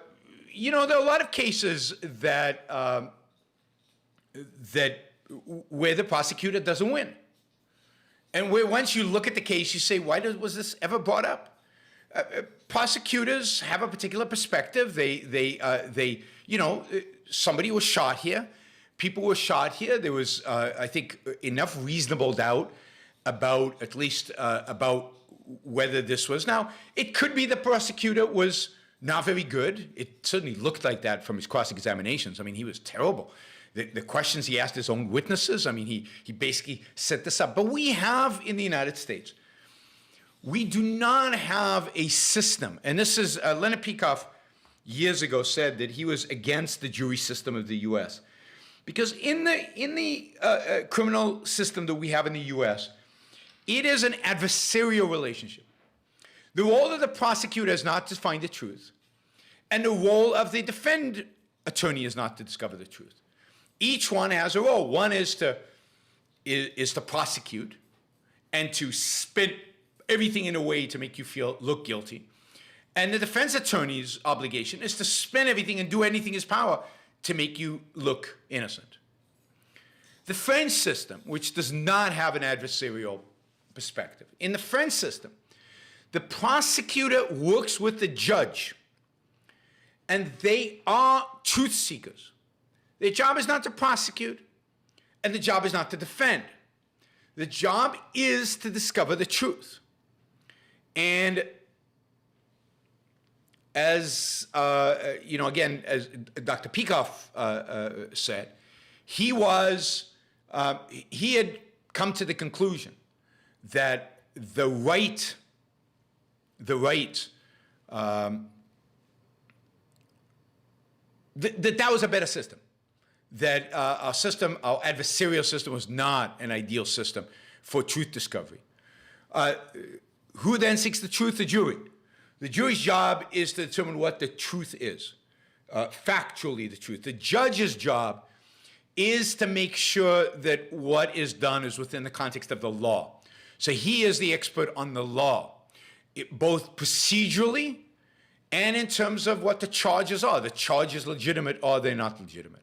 are a lot of cases that where the prosecutor doesn't win. And where once you look at the case, you say, why was this ever brought up? Prosecutors have a particular perspective. Somebody was shot here. People were shot here. There was, I think, enough reasonable doubt about, at least about whether this was. Now, it could be the prosecutor was not very good. It certainly looked like that from his cross-examinations. I mean, he was terrible. The questions he asked his own witnesses, I mean, he basically set this up. But we have in the United States, we do not have a system. And this is, Leonard Peikoff years ago said that he was against the jury system of the U.S. Because in the criminal system that we have in the U.S., it is an adversarial relationship. The role of the prosecutor is not to find the truth, and the role of the defense attorney is not to discover the truth. Each one has a role. One is to prosecute and to spin everything in a way to make you look guilty. And the defense attorney's obligation is to spin everything and do anything in his power to make you look innocent. The French system, which does not have an adversarial perspective, in the French system, the prosecutor works with the judge, and they are truth seekers. Their job is not to prosecute, and the job is not to defend. The job is to discover the truth. And as, again, as Dr. Peikoff said, he had come to the conclusion that the right the right, that was a better system. That our system, our adversarial system, was not an ideal system for truth discovery. Who then seeks the truth? The jury. The jury's job is to determine what the truth is, factually the truth. The judge's job is to make sure that what is done is within the context of the law. So he is the expert on the law, both procedurally and in terms of what the charges are. The charges legitimate or they're not legitimate.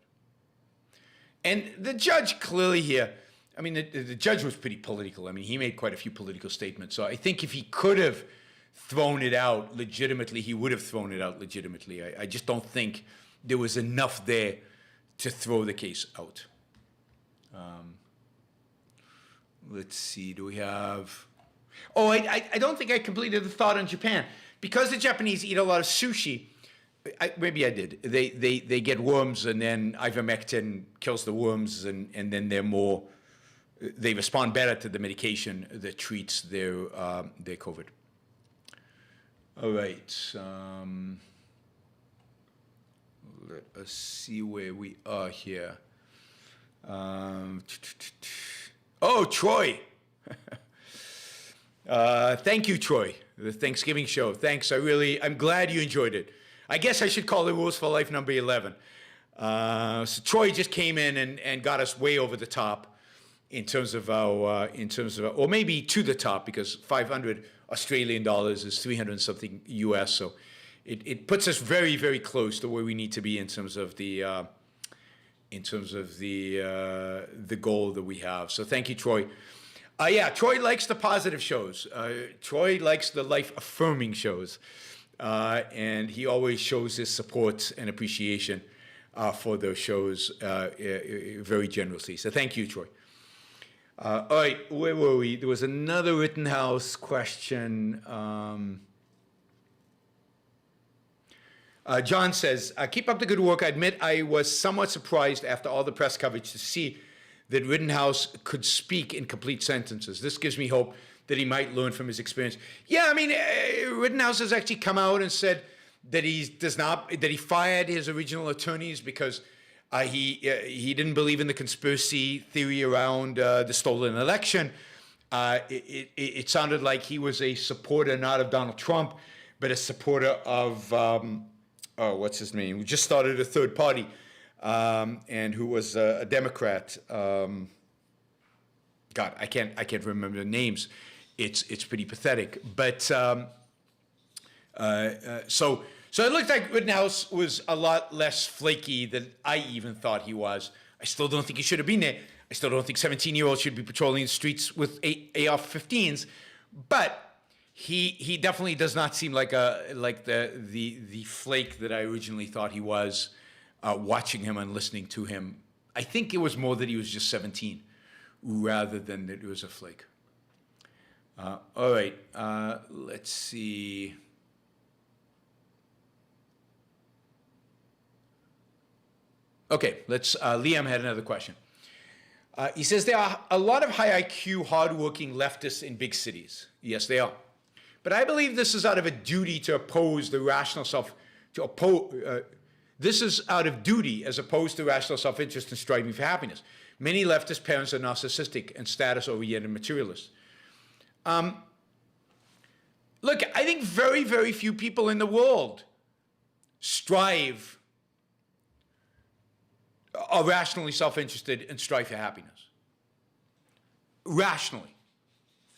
And the judge clearly here, I mean, the judge was pretty political. I mean, he made quite a few political statements. So I think if he could have thrown it out legitimately, he would have thrown it out legitimately. I just don't think there was enough there to throw the case out. Let's see, do we have... Oh, I don't think I completed the thought on Japan. Because the Japanese eat a lot of sushi, maybe I did. They get worms, and then ivermectin kills the worms, and then they respond better to the medication that treats their COVID. All right. Let us see where we are here. Oh, Troy. Thank you, Troy. The Thanksgiving show. Thanks. I'm glad you enjoyed it. I guess I should call the Rules for Life number 11. So Troy just came in and got us way over the top in terms of our, or maybe to the top, because 500 Australian dollars is 300 and something US. So it puts us very, very close to where we need to be in terms of the goal that we have. So thank you, Troy. Yeah, Troy likes the positive shows. Troy likes the life-affirming shows. And he always shows his support and appreciation for those shows very generously. So thank you, Troy. All right, where were we? There was another Rittenhouse question. John says, keep up the good work. I admit I was somewhat surprised after all the press coverage to see that Rittenhouse could speak in complete sentences. This gives me hope that he might learn from his experience. Yeah, I mean, Rittenhouse has actually come out and said that he fired his original attorneys because he didn't believe in the conspiracy theory around the stolen election. It sounded like he was a supporter not of Donald Trump, but a supporter of what's his name? Who just started a third party. And who was a Democrat. God, I can't remember the names. It's pretty pathetic. But so it looked like Rittenhouse was a lot less flaky than I even thought he was. I still don't think he should have been there. I still don't think 17-year-olds should be patrolling the streets with AR-15s. But he definitely does not seem like the flake that I originally thought he was. Watching him and listening to him. I think it was more that he was just 17 rather than that it was a flake. All right, let's see. Okay, Liam had another question. He says, there are a lot of high IQ, hardworking leftists in big cities. Yes, they are. But I believe this is out of a duty to oppose the rational this is out of duty as opposed to rational self-interest and striving for happiness. Many leftist parents are narcissistic and status-oriented materialists. Look, I think very, very few people in the world are rationally self-interested and strive for happiness. Rationally,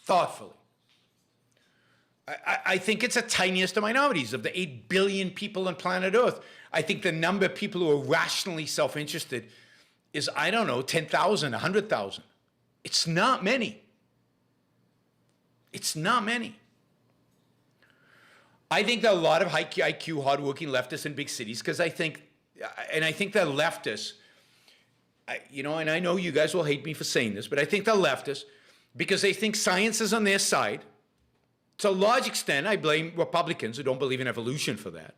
thoughtfully. I think it's the tiniest of minorities. Of the 8 billion people on planet Earth, I think the number of people who are rationally self-interested is, I don't know, 10,000, 100,000. It's not many. It's not many. I think there are a lot of high IQ, hardworking leftists in big cities because I think that leftists, and I know you guys will hate me for saying this, but I think they're leftists because they think science is on their side. To a large extent, I blame Republicans who don't believe in evolution for that.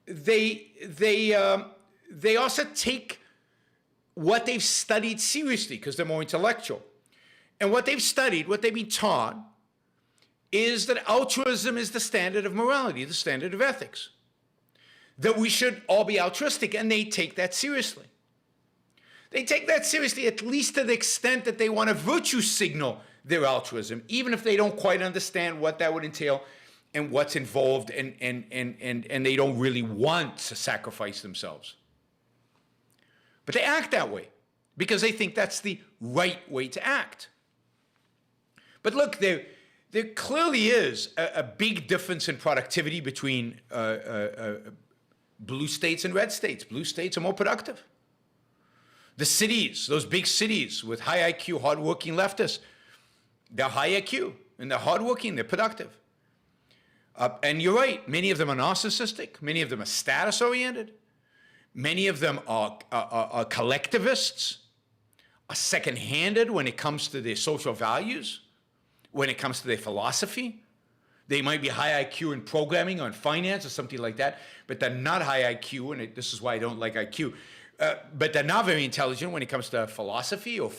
They also take what they've studied seriously because they're more intellectual. And what they've studied, what they've been taught, is that altruism is the standard of morality, the standard of ethics. That we should all be altruistic, and they take that seriously. They take that seriously, at least to the extent that they want to virtue signal their altruism, even if they don't quite understand what that would entail and what's involved, and they don't really want to sacrifice themselves. But they act that way because they think that's the right way to act. But look, there clearly is a big difference in productivity between blue states and red states. Blue states are more productive. The cities, those big cities with high IQ, hardworking leftists, they're high IQ and they're hardworking, they're productive. And you're right, many of them are narcissistic, many of them are status-oriented, many of them are collectivists, are second-handed when it comes to their social values, when it comes to their philosophy. They might be high IQ in programming or in finance or something like that, but they're not high IQ, and this is why I don't like IQ. But they're not very intelligent when it comes to philosophy or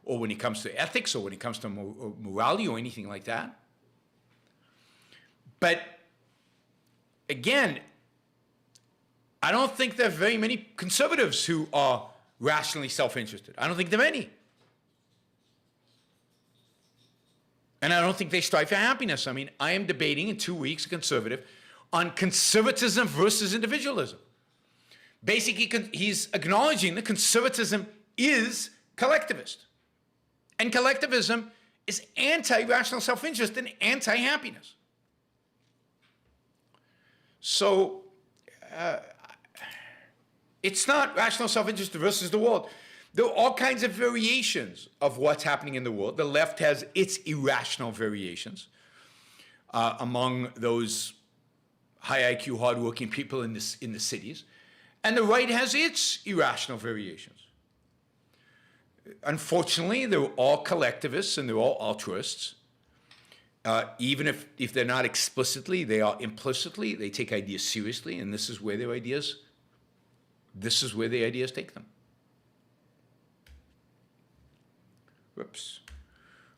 when it comes to ethics or when it comes to morality or anything like that. But again, I don't think there are very many conservatives who are rationally self-interested. I don't think there are many. And I don't think they strive for happiness. I mean, I am debating in 2 weeks, a conservative, on conservatism versus individualism. Basically, he's acknowledging that conservatism is collectivist. And collectivism is anti-rational self-interest and anti-happiness. So, it's not rational self-interest versus the world. There are all kinds of variations of what's happening in the world. The left has its irrational variations among those high IQ, hardworking people in the cities. And the right has its irrational variations. Unfortunately, they're all collectivists and they're all altruists. Even if they're not explicitly, they are implicitly. They take ideas seriously, and this is where the ideas take them. Whoops.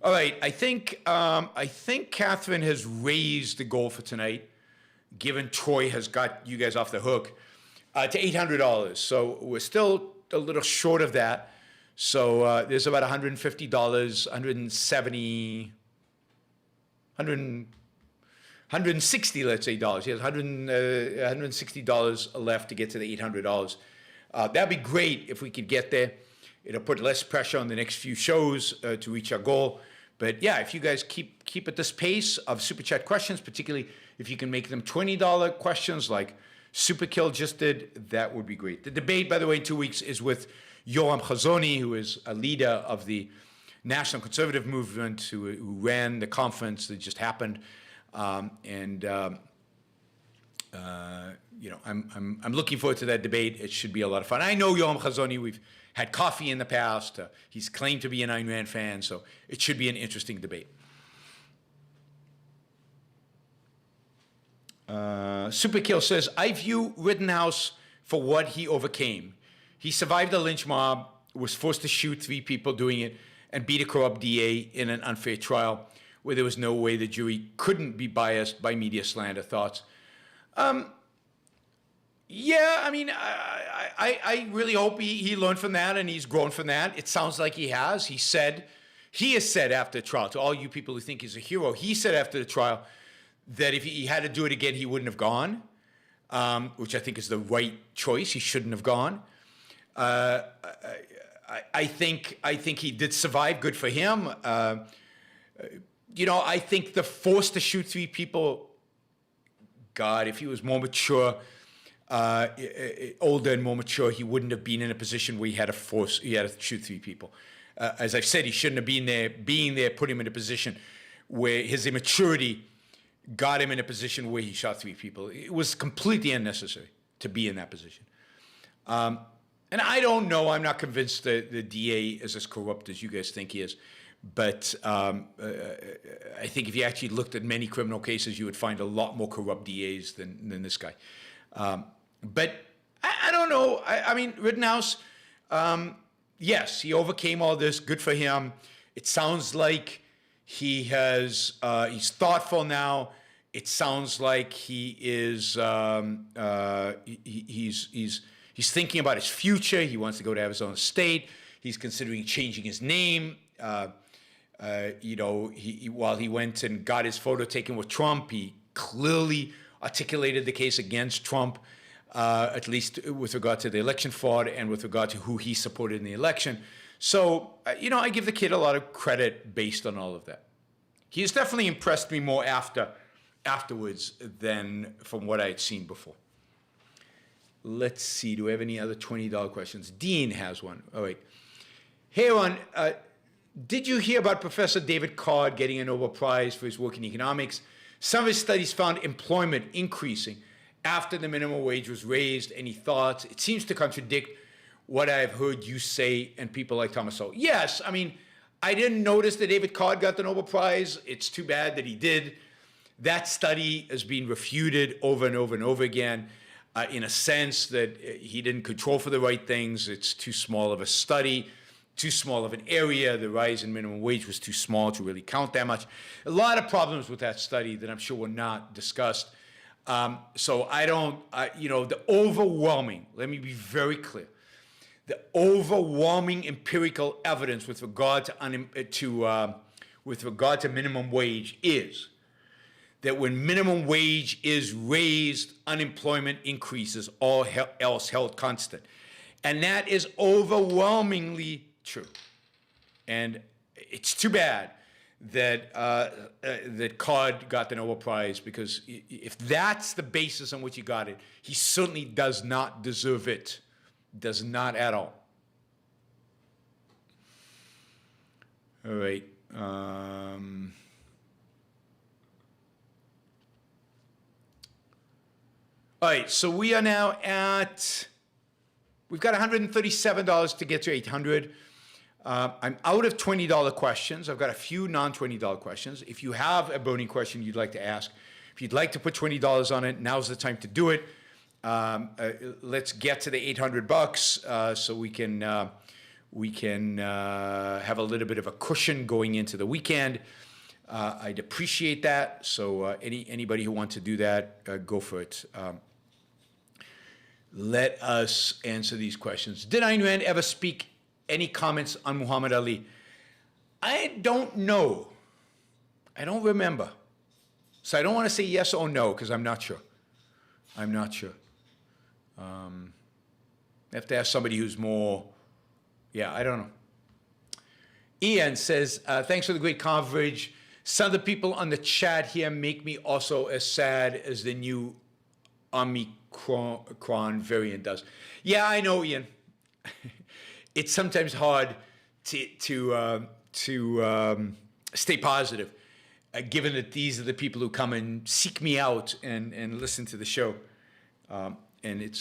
All right, I think Catherine has raised the goal for tonight, given Troy has got you guys off the hook, to $800. So we're still a little short of that. So there's about $150, $170, $160, let's say, dollars. He has $160 left to get to the $800. That'd be great if we could get there. It'll put less pressure on the next few shows to reach our goal. But yeah, if you guys keep at this pace of Super Chat questions, particularly if you can make them $20 questions like Super Kill just did, that would be great. The debate, by the way, in 2 weeks is with Yoram Chazoni, who is a leader of the National Conservative Movement, who ran the conference that just happened. You know, I'm looking forward to that debate. It should be a lot of fun. I know Yoram Chazoni. We've had coffee in the past. He's claimed to be an Ayn Rand fan, so it should be an interesting debate. Superkill says, I view Rittenhouse for what he overcame. He survived a lynch mob, was forced to shoot 3 people doing it, and beat a corrupt DA in an unfair trial where there was no way the jury couldn't be biased by media slander thoughts. Yeah, I mean, I really hope he learned from that and he's grown from that. It sounds like he has. He has said after the trial, to all you people who think he's a hero, he said after the trial that if he had to do it again, he wouldn't have gone, which I think is the right choice. He shouldn't have gone. I think he did survive. Good for him. You know, I think the force to shoot 3 people, God, if he was more mature, older and more mature, he wouldn't have been in a position where he had to shoot 3 people. As I've said, he shouldn't have been there. Being there put him in a position where his immaturity got him in a position where he shot 3 people. It was completely unnecessary to be in that position. And I don't know, I'm not convinced that the DA is as corrupt as you guys think he is. But I think if you actually looked at many criminal cases, you would find a lot more corrupt DAs than this guy. But I don't know. I mean, Rittenhouse, yes, he overcame all this. Good for him. It sounds like He's thoughtful now. It sounds like he is he's thinking about his future. He wants to go to Arizona State. He's considering changing his name. While he went and got his photo taken with Trump, he clearly articulated the case against Trump, at least with regard to the election fraud and with regard to who he supported in the election. So, I give the kid a lot of credit based on all of that. He has definitely impressed me more afterwards than from what I had seen before. Let's see. Do we have any other $20 questions? Dean has one. Oh, wait. Hey, Yaron, did you hear about Professor David Card getting a Nobel Prize for his work in economics? Some of his studies found employment increasing after the minimum wage was raised. Any thoughts? It seems to contradict what I've heard you say and people like Thomas Sowell. Yes, I mean, I didn't notice that David Card got the Nobel Prize. It's too bad that he did. That study has been refuted over and over and over again in a sense that he didn't control for the right things. It's too small of a study, too small of an area. The rise in minimum wage was too small to really count that much. A lot of problems with that study that I'm sure were not discussed. So I don't, the overwhelming, let me be very clear, the overwhelming empirical evidence with regard to minimum wage is that when minimum wage is raised, unemployment increases, all else held constant. And that is overwhelmingly true. And it's too bad that that Card got the Nobel Prize, because if that's the basis on which he got it, he certainly does not deserve it. Does not at all. All right. All right, so we are now at, we've got $137 to get to 800. I'm out of $20 questions. I've got a few non-$20 questions. If you have a burning question you'd like to ask, if you'd like to put $20 on it, now's the time to do it. Let's get to the $800 so we can have a little bit of a cushion going into the weekend. I'd appreciate that. So anybody who wants to do that, go for it. Let us answer these questions. Did Ayn Rand ever speak any comments on Muhammad Ali? I don't know. I don't remember. So I don't want to say yes or no because I'm not sure. I'm not sure. I have to ask somebody who's more, I don't know. Ian says, thanks for the great coverage. Some of the people on the chat here make me also as sad as the new Omicron variant does. Yeah, I know, Ian. It's sometimes hard to stay positive, given that these are the people who come and seek me out and listen to the show. And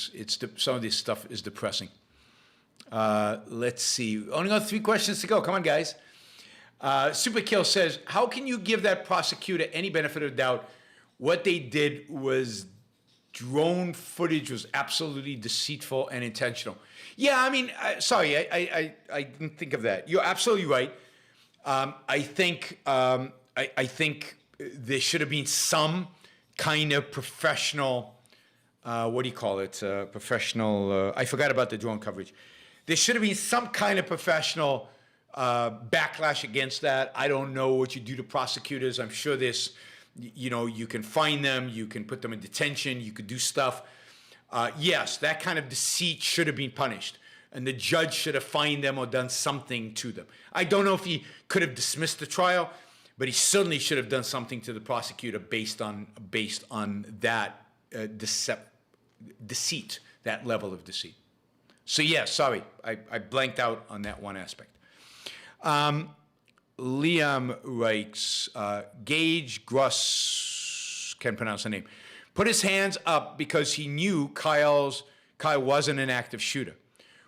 some of this stuff is depressing. Let's see. Only got 3 questions to go. Come on, guys. Super Kill says, how can you give that prosecutor any benefit of doubt? What they did was drone footage was absolutely deceitful and intentional. Yeah, I mean, sorry, I didn't think of that. You're absolutely right. I think there should have been some kind of professional, what do you call it? Professional, I forgot about the drone coverage. There should have been some kind of professional backlash against that. I don't know what you do to prosecutors. I'm sure there's, you can fine them, you can put them in detention, you could do stuff. Yes, that kind of deceit should have been punished, and the judge should have fined them or done something to them. I don't know if he could have dismissed the trial, but he certainly should have done something to the prosecutor based on that deceit, that level of deceit. So yeah, sorry, I blanked out on that one aspect. Liam writes, Gage Gruss, can't pronounce the name, put his hands up because he knew Kyle wasn't an active shooter.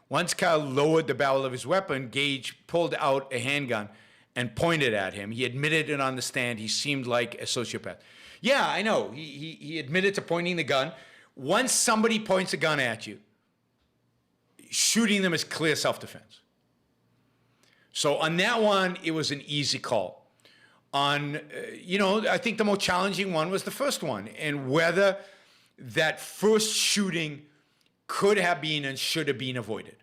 Once Kyle lowered the barrel of his weapon, Gage pulled out a handgun and pointed at him. He admitted it on the stand. He seemed like a sociopath. Yeah, I know. He admitted to pointing the gun. Once somebody points a gun at you, shooting them is clear self-defense. So on that one, it was an easy call. on, I think the more challenging one was the first one, and whether that first shooting could have been and should have been avoided.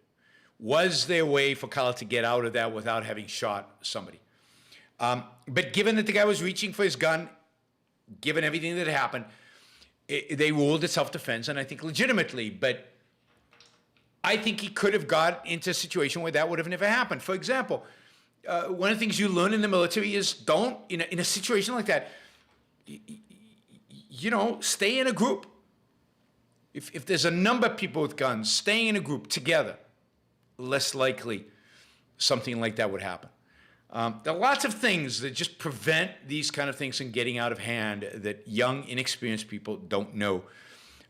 Was there a way for Kyle to get out of that without having shot somebody? But given that the guy was reaching for his gun, given everything that happened, they ruled it self-defense, and I think legitimately. But I think he could have got into a situation where that would have never happened. For example, one of the things you learn in the military is don't, in a situation like that, stay in a group. If there's a number of people with guns, staying in a group together, less likely something like that would happen. There are lots of things that just prevent these kind of things from getting out of hand that young, inexperienced people don't know.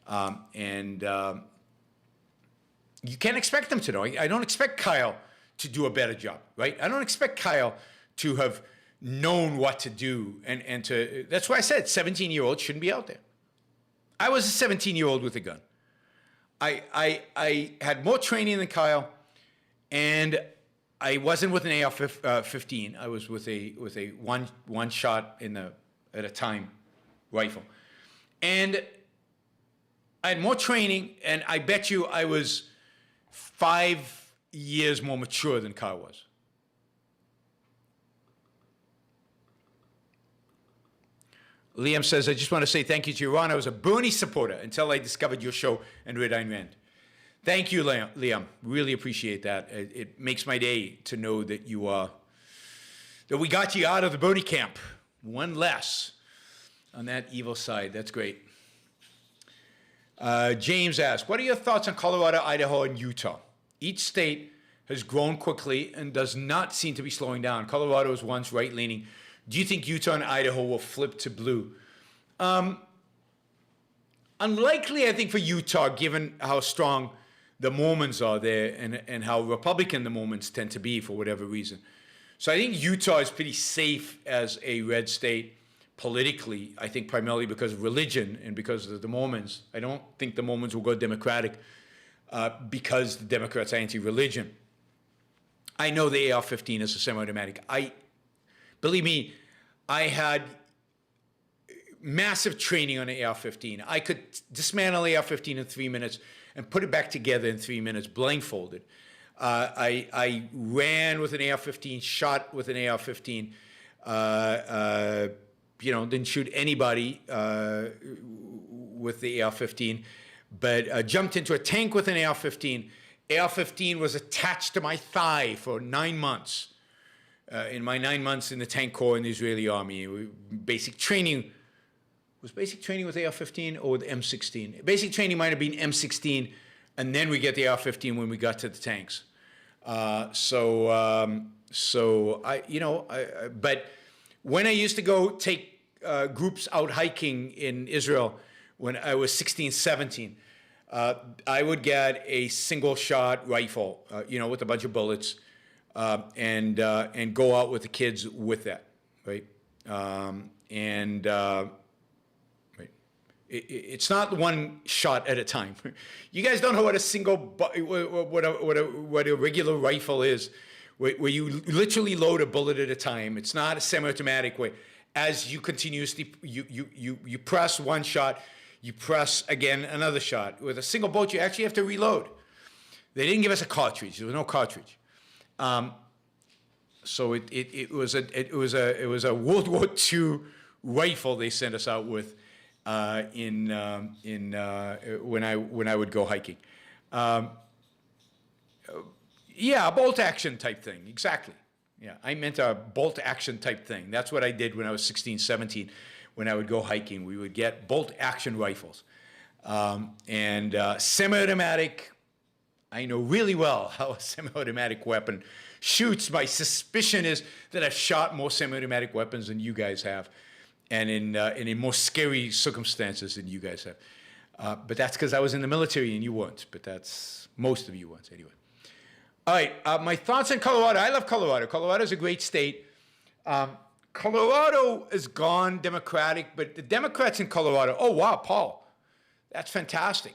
And you can't expect them to know. I don't expect Kyle to do a better job, right? I don't expect Kyle to have known what to do. And to, that's why I said 17-year-olds shouldn't be out there. I was a 17-year-old with a gun. I had more training than Kyle, and I wasn't with an AR-15. I was with a one shot at a time rifle, and I had more training. And I bet you I was 5 years more mature than Kyle was. Liam says, I just want to say thank you to Yaron. I was a Bernie supporter until I discovered your show and Red Ayn Rand. Thank you, Liam. Really appreciate that. It makes my day to know that that we got you out of the Bernie camp. One less on that evil side. That's great. James asks, what are your thoughts on Colorado, Idaho, and Utah? Each state has grown quickly and does not seem to be slowing down. Colorado was once right-leaning. Do you think Utah and Idaho will flip to blue? Unlikely, I think, for Utah, given how strong the Mormons are there and how Republican the Mormons tend to be for whatever reason. So I think Utah is pretty safe as a red state politically, I think primarily because of religion and because of the Mormons. I don't think the Mormons will go Democratic because the Democrats are anti-religion. I know the AR-15 is a semi-automatic. Believe me, I had massive training on the AR-15. I could dismantle the AR-15 in 3 minutes and put it back together in 3 minutes, blindfolded. I ran with an AR-15, shot with an AR-15, didn't shoot anybody with the AR-15, but jumped into a tank with an AR-15. AR-15 was attached to my thigh for 9 months. In my 9 months in the tank corps in the Israeli army, basic training with AR-15 or with M16. Basic training might have been M16, and then we get the AR-15 when we got to the tanks. But when I used to go take groups out hiking in Israel when I was 16, 17, I would get a single shot rifle, with a bunch of bullets. And go out with the kids with that, right? Right. It's not one shot at a time. You guys don't know what what a regular rifle is, where you literally load a bullet at a time. It's not a semi-automatic way. As you continuously you press one shot, you press again another shot. With a single bolt, you actually have to reload. They didn't give us a cartridge. There was no cartridge. So it was a World War II rifle they sent us out with when I would go hiking. Yeah, a bolt action type thing, exactly. Yeah, I meant a bolt action type thing. That's what I did when I was 16, 17. When I would go hiking, we would get bolt action rifles and semi-automatic. I know really well how a semi-automatic weapon shoots. My suspicion is that I've shot more semi-automatic weapons than you guys have, and in more scary circumstances than you guys have. But that's because I was in the military and you weren't. But that's most of you weren't anyway. All right, my thoughts on Colorado. I love Colorado. Colorado is a great state. Colorado has gone Democratic, but the Democrats in Colorado. Oh wow, Paul, that's fantastic.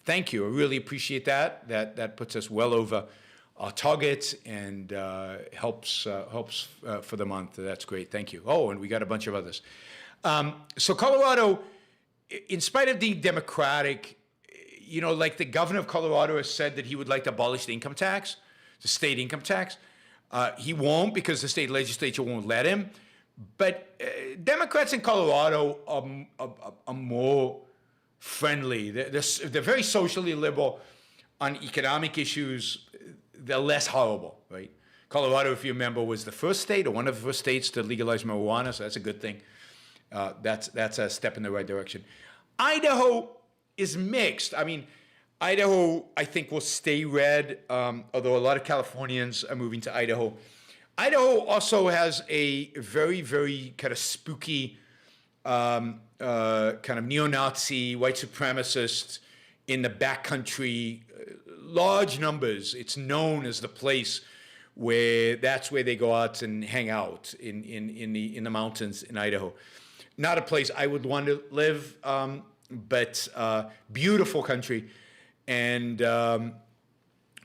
Thank you. I really appreciate that. That puts us well over our target and helps for the month. That's great. Thank you. Oh, and we got a bunch of others. So Colorado, in spite of the Democratic, like the governor of Colorado has said that he would like to abolish the income tax, the state income tax. He won't because the state legislature won't let him. But Democrats in Colorado are more friendly. They're very socially liberal on economic issues. They're less horrible, right? Colorado, if you remember, was the first state or one of the first states to legalize marijuana, so that's a good thing. That's a step in the right direction. Idaho is mixed. I mean, Idaho, I think, will stay red, although a lot of Californians are moving to Idaho. Idaho also has a very, very kind of spooky, kind of neo-Nazi, white supremacist in the backcountry, large numbers. It's known as the place where that's where they go out and hang out in the mountains in Idaho. Not a place I would want to live, but beautiful country. And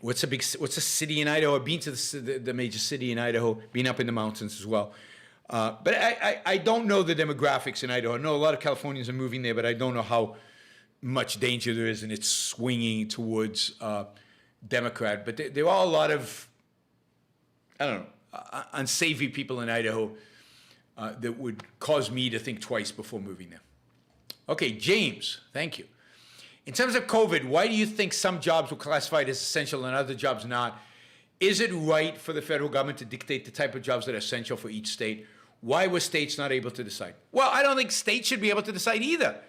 what's a city in Idaho? I've been to the major city in Idaho, been up in the mountains as well. But I don't know the demographics in Idaho. I know a lot of Californians are moving there, but I don't know how much danger there is, and it's swinging towards Democrat. But there are a lot of, I don't know, unsavory people in Idaho that would cause me to think twice before moving there. Okay, James, thank you. In terms of COVID, why do you think some jobs were classified as essential and other jobs not? Is it right for the federal government to dictate the type of jobs that are essential for each state? Why were states not able to decide? Well, I don't think states should be able to decide either.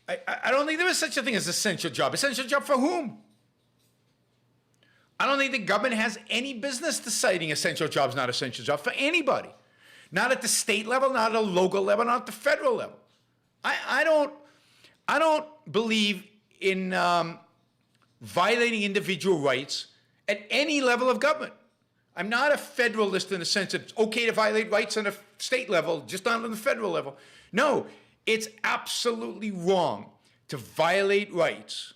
I don't think there is such a thing as essential job. Essential job for whom? I don't think the government has any business deciding essential jobs, not essential jobs for anybody. Not at the state level, not at the local level, not at the federal level. I don't believe in violating individual rights at any level of government. I'm not a federalist in the sense that it's okay to violate rights on a state level, just not on the federal level. No, it's absolutely wrong to violate rights.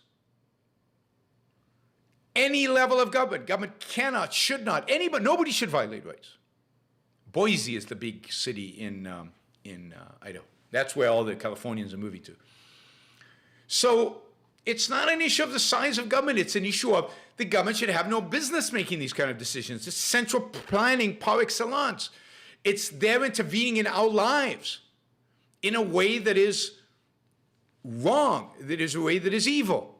Any level of government. Government cannot, should not, nobody should violate rights. Boise is the big city in Idaho. That's where all the Californians are moving to. So it's not an issue of the size of government. It's an issue of the government should have no business making these kind of decisions. It's central planning par excellence. It's them intervening in our lives in a way that is wrong, that is a way that is evil.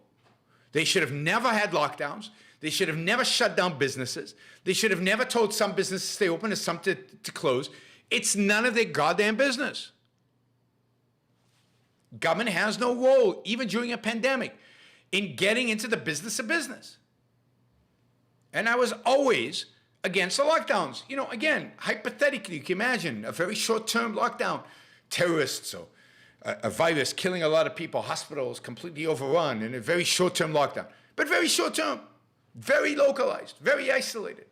They should have never had lockdowns. They should have never shut down businesses. They should have never told some businesses to stay open and some to close. It's none of their goddamn business. Government has no role, even during a pandemic, in getting into the business of business. And I was always against the lockdowns. You know, again, hypothetically, you can imagine a very short-term lockdown. Terrorists or a virus killing a lot of people, hospitals completely overrun, and a very short-term lockdown. But very short-term, very localized, very isolated.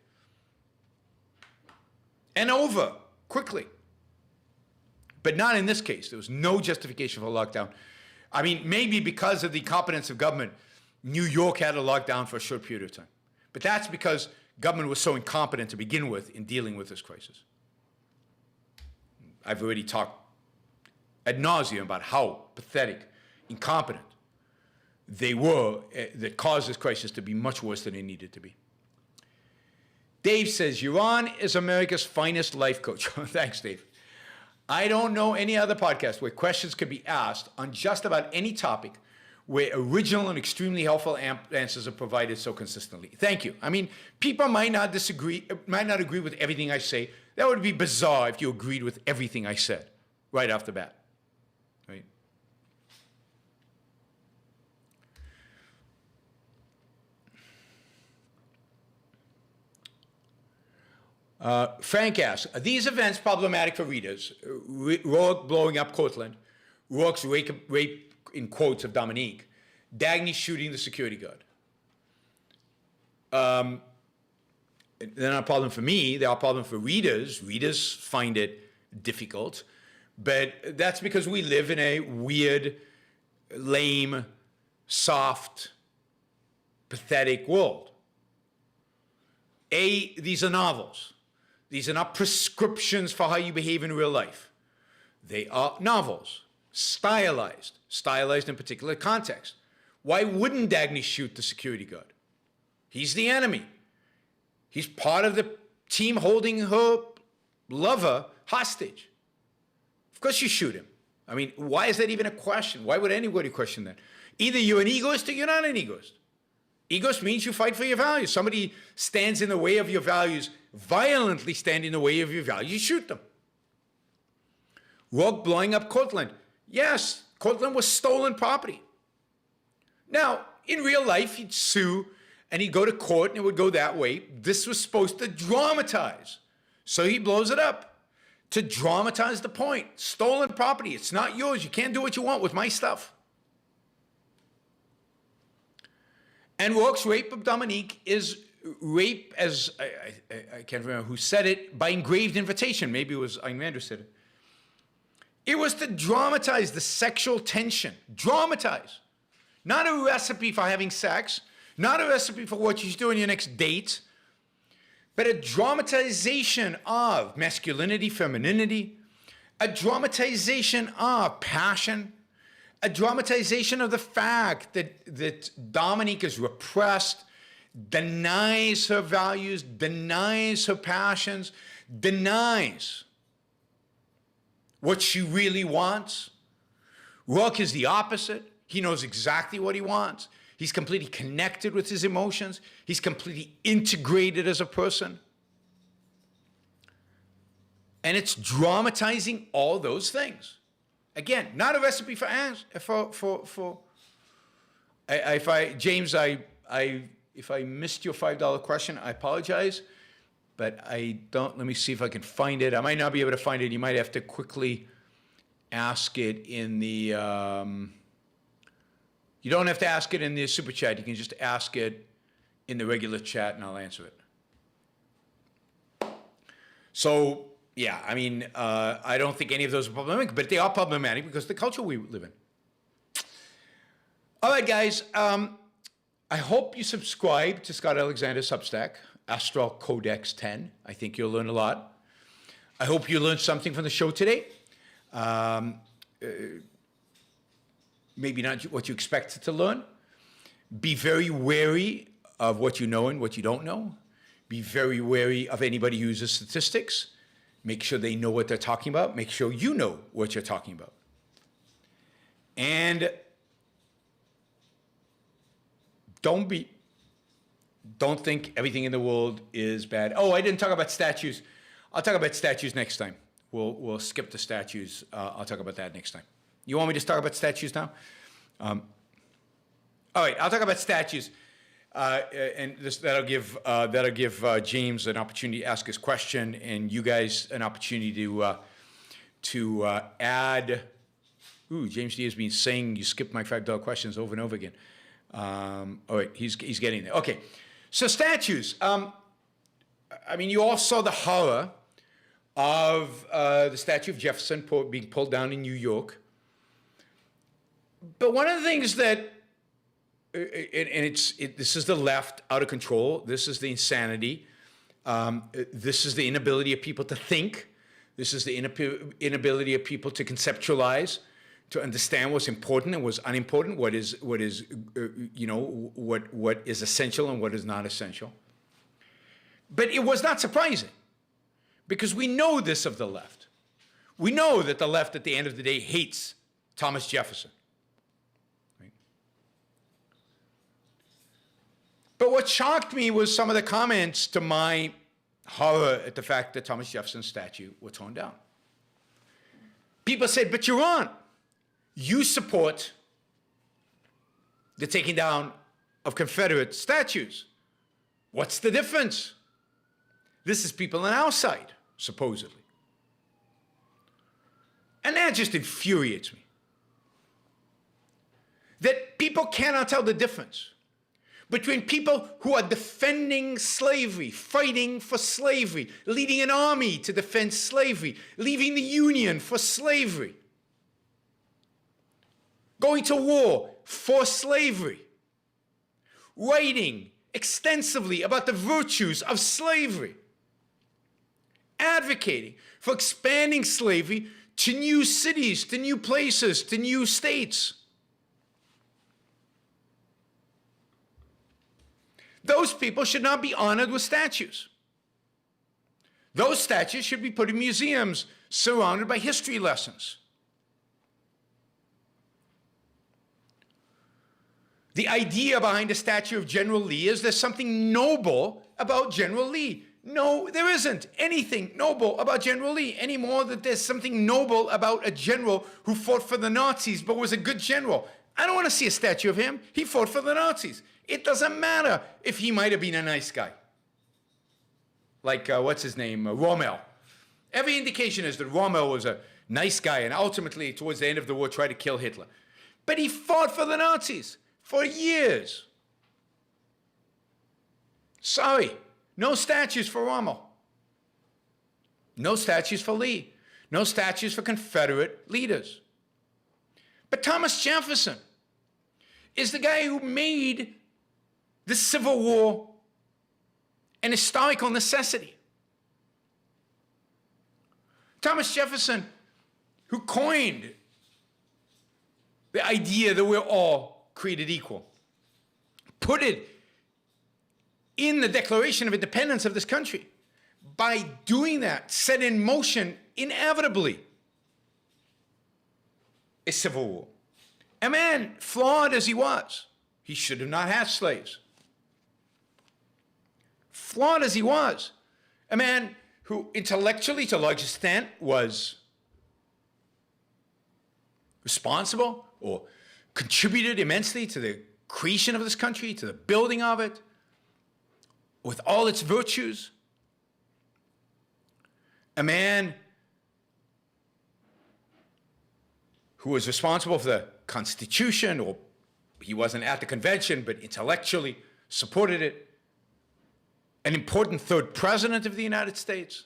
And over quickly. But not in this case. There was no justification for a lockdown. I mean, maybe because of the incompetence of government, New York had a lockdown for a short period of time. But that's because government was so incompetent to begin with in dealing with this crisis. I've already talked ad nauseum about how pathetic, incompetent they were that caused this crisis to be much worse than it needed to be. Dave says, Yaron is America's finest life coach. Thanks, Dave. I don't know any other podcast where questions could be asked on just about any topic where original and extremely helpful answers are provided so consistently. Thank you. I mean, people might not agree with everything I say. That would be bizarre if you agreed with everything I said right off the bat, right? Frank asks, are these events problematic for readers? Rourke blowing up Cortland, Rourke's rape in quotes of Dominique, Dagny shooting the security guard. They're not a problem for me, they're a problem for readers. Readers find it difficult, but that's because we live in a weird, lame, soft, pathetic world. These are novels. These are not prescriptions for how you behave in real life. They are novels, stylized in particular context. Why wouldn't Dagny shoot the security guard? He's the enemy. He's part of the team holding her lover hostage. Of course you shoot him. I mean, why is that even a question? Why would anybody question that? Either you're an egoist or you're not an egoist. Egoist means you fight for your values. Somebody stands in the way of your values, violently stand in the way of your values, you shoot them. Rourke blowing up Cortland. Yes, Cortland was stolen property. Now, in real life, he'd sue and he'd go to court and it would go that way. This was supposed to dramatize. So he blows it up to dramatize the point. Stolen property. It's not yours. You can't do what you want with my stuff. And Rourke's rape of Dominique is rape, as I can't remember who said it, by engraved invitation. Maybe it was Ayn Rand who said it. It was to dramatize the sexual tension. Dramatize. Not a recipe for having sex, not a recipe for what you should do on your next date, but a dramatization of masculinity, femininity, a dramatization of passion, a dramatization of the fact that Dominique is repressed, denies her values, denies her passions, denies what she really wants. Rourke is the opposite. He knows exactly what he wants. He's completely connected with his emotions. He's completely integrated as a person. And it's dramatizing all those things. Again, not a recipe for James, if I missed your $5 question, I apologize, but let me see if I can find it. I might not be able to find it. You might have to quickly ask it in the, you don't have to ask it in the super chat. You can just ask it in the regular chat and I'll answer it. So, yeah, I mean, I don't think any of those are problematic, but they are problematic because of the culture we live in. All right, guys. I hope you subscribe to Scott Alexander's Substack, Astral Codex 10. I think you'll learn a lot. I hope you learned something from the show today. Maybe not what you expected to learn. Be very wary of what you know and what you don't know. Be very wary of anybody who uses statistics. Make sure they know what they're talking about. Make sure you know what you're talking about. And don't think everything in the world is bad. Oh, I didn't talk about statues. I'll talk about statues next time. We'll skip the statues. I'll talk about that next time. You want me to talk about statues now? All right, I'll talk about statues. And that'll give James an opportunity to ask his question, and you guys an opportunity to add. Ooh, James D has been saying you skipped my $5 questions over and over again. All right, he's getting there. Okay, so statues. I mean, you all saw the horror of the statue of Jefferson being pulled down in New York. But one of the things that this is the left out of control. This is the insanity. This is the inability of people to think. This is the inability of people to conceptualize, to understand what's important and what's unimportant, what is essential and what is not essential. But it was not surprising, because we know this of the left. We know that the left, at the end of the day, hates Thomas Jefferson. But what shocked me was some of the comments to my horror at the fact that Thomas Jefferson's statue was torn down. People said, but Yaron, you support the taking down of Confederate statues. What's the difference? This is people on our side, supposedly. And that just infuriates me. That people cannot tell the difference between people who are defending slavery, fighting for slavery, leading an army to defend slavery, leaving the Union for slavery, going to war for slavery, writing extensively about the virtues of slavery, advocating for expanding slavery to new cities, to new places, to new states. Those people should not be honored with statues. Those statues should be put in museums surrounded by history lessons. The idea behind the statue of General Lee is there's something noble about General Lee. No, there isn't anything noble about General Lee any more than there's something noble about a general who fought for the Nazis but was a good general. I don't want to see a statue of him. He fought for the Nazis. It doesn't matter if he might have been a nice guy. Like, what's his name? Rommel. Every indication is that Rommel was a nice guy and ultimately, towards the end of the war, tried to kill Hitler. But he fought for the Nazis for years. Sorry, no statues for Rommel. No statues for Lee. No statues for Confederate leaders. But Thomas Jefferson is the guy who made the Civil War an historical necessity. Thomas Jefferson, who coined the idea that we're all created equal, put it in the Declaration of Independence of this country. By doing that, set in motion, inevitably, a civil war. A man, flawed as he was, he should have not had slaves. Flawed as he was, a man who intellectually, to a large extent, was responsible or contributed immensely to the creation of this country, to the building of it, with all its virtues. A man who was responsible for the Constitution, or he wasn't at the convention, but intellectually supported it. An important third president of the United States.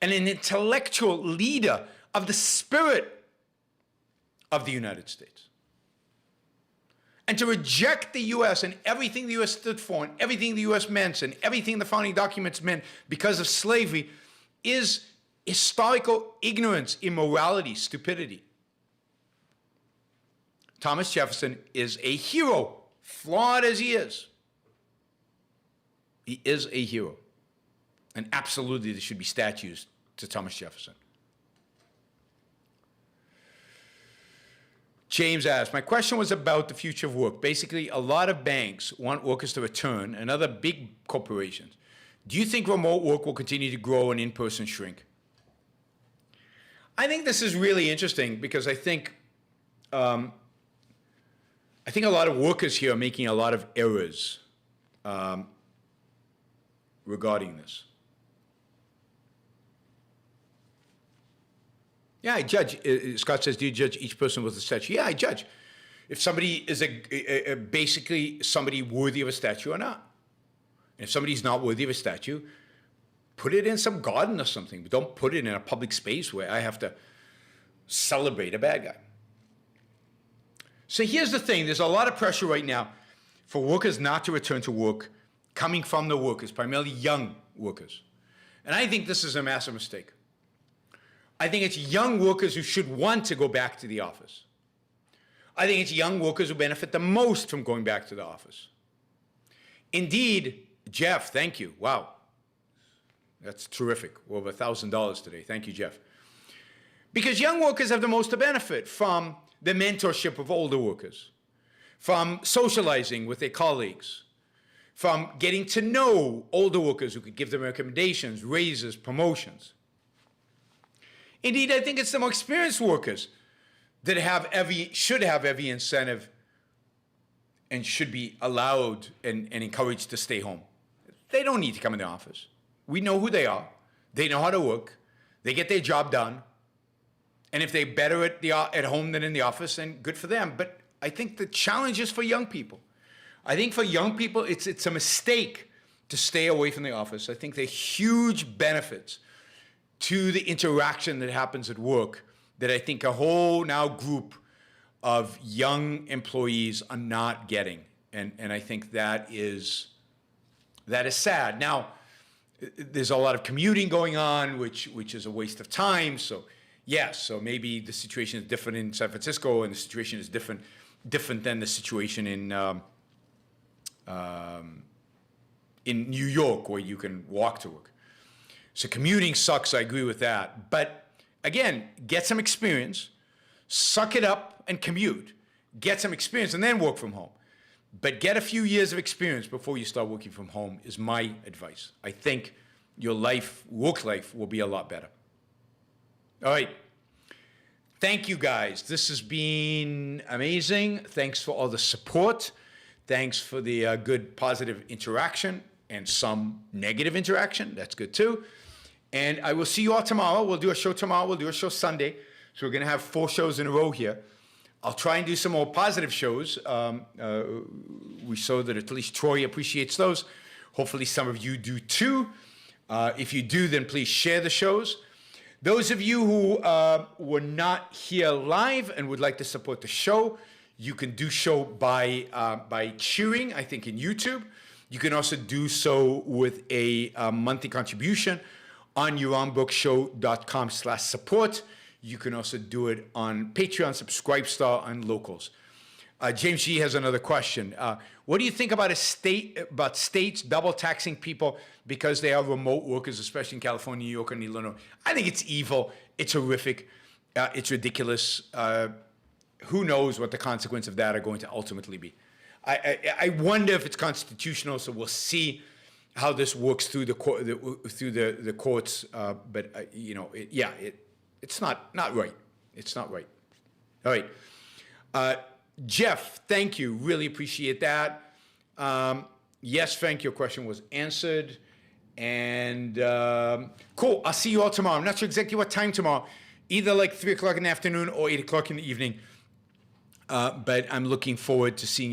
And an intellectual leader of the spirit of the United States. And to reject the U.S. and everything the U.S. stood for and everything the U.S. meant and everything the founding documents meant because of slavery is historical ignorance, immorality, stupidity. Thomas Jefferson is a hero, flawed as he is. He is a hero. And absolutely there should be statues to Thomas Jefferson. James asked, my question was about the future of work. Basically, a lot of banks want workers to return, and other big corporations. Do you think remote work will continue to grow and in-person shrink? I think this is really interesting because I think a lot of workers here are making a lot of errors regarding this. Yeah, I judge. Scott says, do you judge each person with a statue? Yeah, I judge. If somebody is basically somebody worthy of a statue or not. And if somebody's not worthy of a statue, put it in some garden or something, but don't put it in a public space where I have to celebrate a bad guy. So here's the thing. There's a lot of pressure right now for workers not to return to work coming from the workers, primarily young workers. And I think this is a massive mistake. I think it's young workers who should want to go back to the office. I think it's young workers who benefit the most from going back to the office. Indeed, Jeff, thank you. Wow. That's terrific. Over $1,000 today. Thank you, Jeff. Because young workers have the most to benefit from the mentorship of older workers, from socializing with their colleagues, from getting to know older workers who could give them recommendations, raises, promotions. Indeed, I think it's the more experienced workers that should have every incentive and should be allowed and encouraged to stay home. They don't need to come in the office. We know who they are. They know how to work. They get their job done. And if they're better at home than in the office, then good for them. But I think the challenge is for young people. I think for young people, it's a mistake to stay away from the office. I think there are huge benefits to the interaction that happens at work that I think a whole now group of young employees are not getting. and I think that is sad. Now, there's a lot of commuting going on, which is a waste of time. So yes, so maybe the situation is different in San Francisco, and the situation is different than the situation in New York, where you can walk to work. So commuting sucks. I agree with that. But again, get some experience, suck it up, and commute. Get some experience, and then work from home. But get a few years of experience before you start working from home is my advice. I think your work life will be a lot better. All right. Thank you, guys. This has been amazing. Thanks for all the support. Thanks for the good, positive interaction and some negative interaction. That's good, too. And I will see you all tomorrow. We'll do a show tomorrow. We'll do a show Sunday. So we're going to have 4 shows in a row here. I'll try and do some more positive shows. We saw that at least Troy appreciates those. Hopefully some of you do too. If you do, then please share the shows. Those of you who were not here live and would like to support the show, you can do so by cheering, I think, in YouTube. You can also do so with a monthly contribution on yaronbrookshow.com/support. You can also do it on Patreon, Subscribestar, and Locals. James G has another question. What do you think about states double taxing people because they are remote workers, especially in California, New York, and Illinois? I think it's evil. It's horrific. It's ridiculous. Who knows what the consequence of that are going to ultimately be? I wonder if it's constitutional. So we'll see how this works through the courts. But it's not right. It's not right. All right. Jeff, thank you. Really appreciate that. Yes, Frank, your question was answered. And cool. I'll see you all tomorrow. I'm not sure exactly what time tomorrow. Either like 3 o'clock in the afternoon or 8 o'clock in the evening. But I'm looking forward to seeing you.